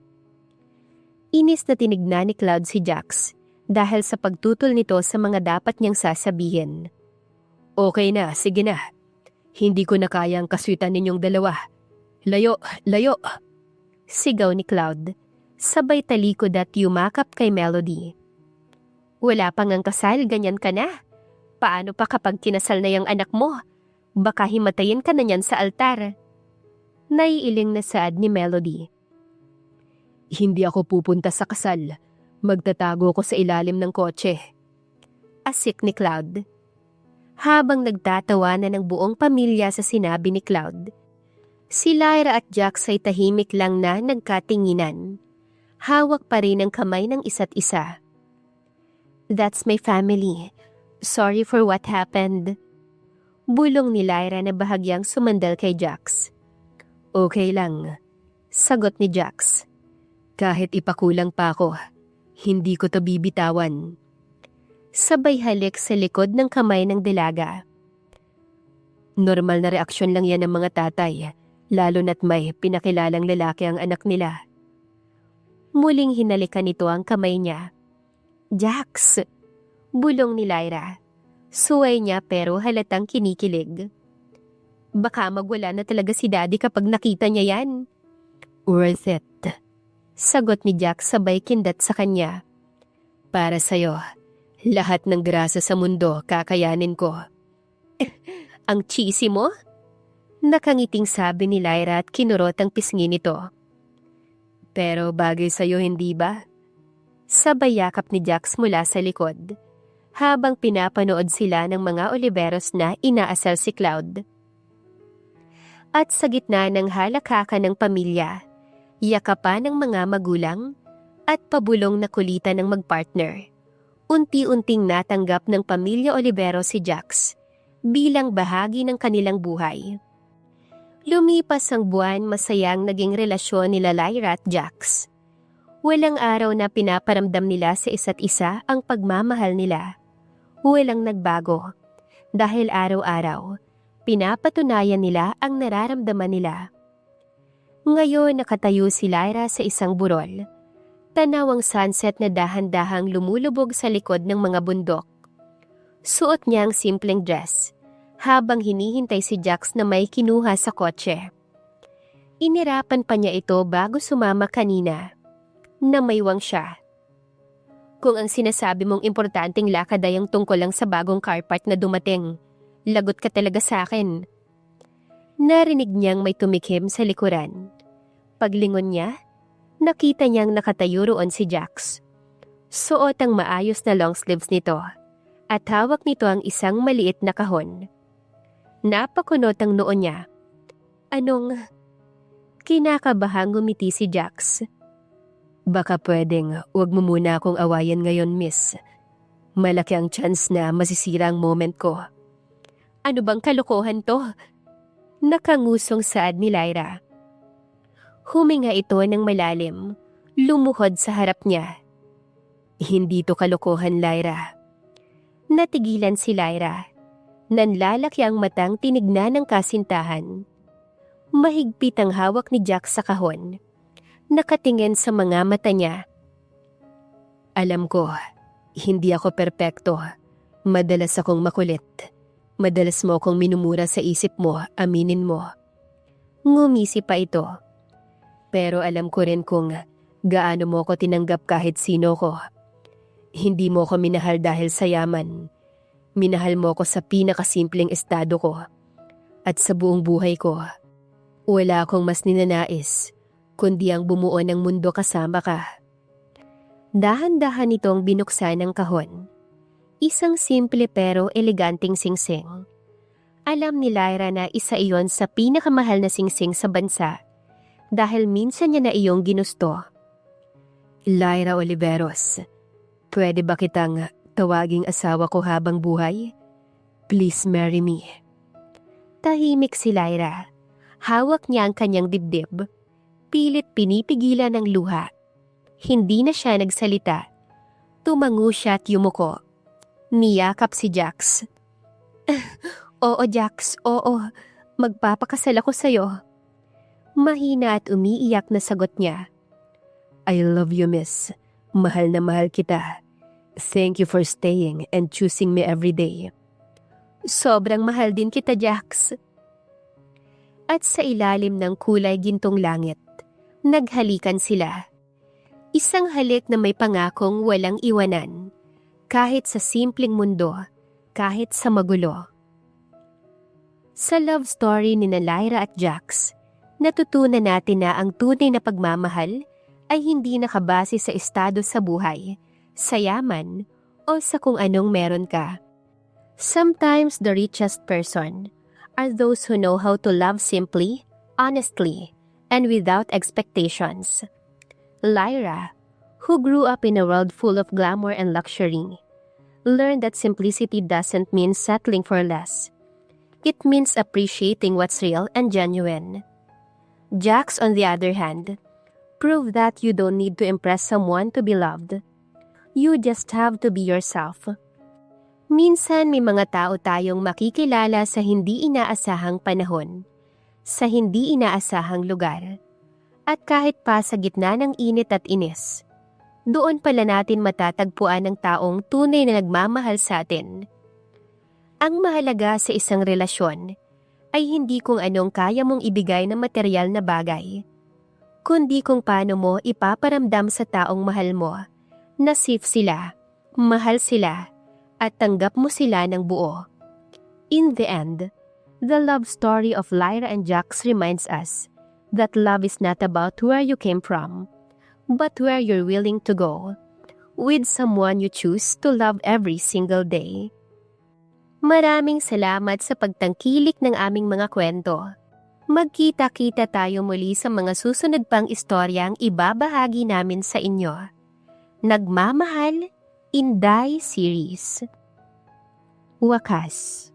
Inis na tinignan ni Cloud si Jax dahil sa pagtutol nito sa mga dapat niyang sasabihin. Okay na, sige na. Hindi ko na kayang kaswitan ninyong dalawa. Layo, layo! Sigaw ni Cloud. Sabay talikod at yumakap kay Melody. Wala pang ang kasal, ganyan ka na. Paano pa kapag kinasal na yung anak mo? Baka himatayin ka na niyan sa altar. Naiiling na saad ni Melody. Hindi ako pupunta sa kasal. Magtatago ko sa ilalim ng kotse. Asik ni Cloud. Habang nagtatawanan ng buong pamilya sa sinabi ni Cloud, si Lyra at Jax ay tahimik lang na nagkatinginan. Hawak pa rin ang kamay ng isa't isa. That's my family. Sorry for what happened. Bulong ni Lyra na bahagyang sumandal kay Jax. Okay lang, sagot ni Jax. Kahit ipakulang pa ako, hindi ko to bibitawan. Sabay halik sa likod ng kamay ng dalaga. Normal na reaksyon lang yan ng mga tatay, lalo na't may pinakilalang lalaki ang anak nila. Muling hinalikan nito ang kamay niya. Jax! Bulong ni Lyra. Suway niya pero halatang kinikilig. Baka magwala na talaga si Daddy kapag nakita niya yan. Worth it. Sagot ni Jax sabay kindat sa kanya. Para sa'yo, lahat ng grasa sa mundo kakayanin ko. Ang cheesy mo? Nakangiting sabi ni Lyra at kinurot ang pisngi nito. Pero bagay sa'yo hindi ba? Sabay yakap ni Jax mula sa likod, habang pinapanood sila ng mga Oliveros na inaasal si Cloud. At sa gitna ng halakakan ng pamilya, yakapan ng mga magulang at pabulong na kulitan ng magpartner, unti-unting natanggap ng pamilya Olivero si Jax bilang bahagi ng kanilang buhay. Lumipas ang buwan, masayang naging relasyon nila Lyra at Jax. Walang araw na pinaparamdam nila sa isa't isa ang pagmamahal nila. Walang nagbago, dahil araw-araw, pinapatunayan nila ang nararamdaman nila. Ngayon nakatayo si Lyra sa isang burol. Tanaw ang sunset na dahan-dahang lumulubog sa likod ng mga bundok. Suot niya ang simpleng dress, habang hinihintay si Jax na may kinuha sa kotse. Inirapan pa niya ito bago sumama kanina. Namaywang siya. Kung ang sinasabi mong importanteng lakad ay ang tungkol lang sa bagong car part na dumating, lagot ka talaga sa akin. Narinig niyang may tumikim sa likuran. Paglingon niya, nakita niyang nakatayo roon si Jax. Suot ang maayos na long sleeves nito, at hawak nito ang isang maliit na kahon. Napakunot ang noo niya. Anong? Kinakabahang ngumiti si Jax. Baka pwedeng huwag mo muna akong awayan ngayon, miss. Malaki ang chance na masisira ang moment ko. Ano bang kalokohan to? Nakangusong saad ni Lyra. Huminga ito ng malalim, lumuhod sa harap niya. Hindi to kalokohan, Lyra. Natigilan si Lyra. Nanlalaki ang matang tinignan ng kasintahan. Mahigpit ang hawak ni Jax sa kahon. Nakatingin sa mga mata niya. Alam ko, hindi ako perpekto. Madalas akong makulit. Madalas mo akong minumura sa isip mo, aminin mo. Ngumisi pa ito. Pero alam ko rin kung gaano mo ko tinanggap kahit sino ko. Hindi mo ko minahal dahil sa yaman. Minahal mo ko sa pinakasimpleng estado ko. At sa buong buhay ko, wala akong mas ninanais, kundi ang bumuo ng mundo kasama ka. Dahan-dahan itong binuksan ng kahon. Isang simple pero eleganteng singsing. Alam ni Lyra na isa iyon sa pinakamahal na singsing sa bansa dahil minsan niya na iyong ginusto. Lyra Oliveros, pwede ba kitang tawaging asawa ko habang buhay? Please marry me. Tahimik si Lyra. Hawak niya ang kanyang dibdib. Pilit pinipigilan ng luha. Hindi na siya nagsalita. Tumango siya at yumuko. Niyakap si Jax. Oo, Jax, oo. Magpapakasal ako sa'yo. Mahina at umiiyak na sagot niya. I love you, miss. Mahal na mahal kita. Thank you for staying and choosing me every day. Sobrang mahal din kita, Jax. At sa ilalim ng kulay gintong langit, naghalikan sila. Isang halik na may pangakong walang iwanan. kahit sa simpleng mundo, kahit sa magulo. Sa love story ni Lyra at Jax, natutunan natin na ang tunay na pagmamahal ay hindi nakabase sa estado sa buhay, sa yaman, o sa kung anong meron ka. Sometimes the richest person are those who know how to love simply, honestly, and without expectations. Lyra, who grew up in a world full of glamour and luxury, learned that simplicity doesn't mean settling for less. It means appreciating what's real and genuine. Jax, on the other hand, proved that you don't need to impress someone to be loved. You just have to be yourself. Minsan may mga tao tayong makikilala sa hindi inaasahang panahon, sa hindi inaasahang lugar, at kahit pa sa gitna ng init at inis, doon pala natin matatagpuan ang taong tunay na nagmamahal sa atin. Ang mahalaga sa isang relasyon ay hindi kung anong kaya mong ibigay na material na bagay, kundi kung paano mo ipaparamdam sa taong mahal mo na safe sila, mahal sila, at tanggap mo sila ng buo. In the end, the love story of Lyra and Jax reminds us that love is not about where you came from, but where you're willing to go, with someone you choose to love every single day. Maraming salamat sa pagtangkilik ng aming mga kwento. Magkita-kita tayo muli sa mga susunod pang istoryang ibabahagi namin sa inyo. Nagmamahal, Inday Series. Wakas.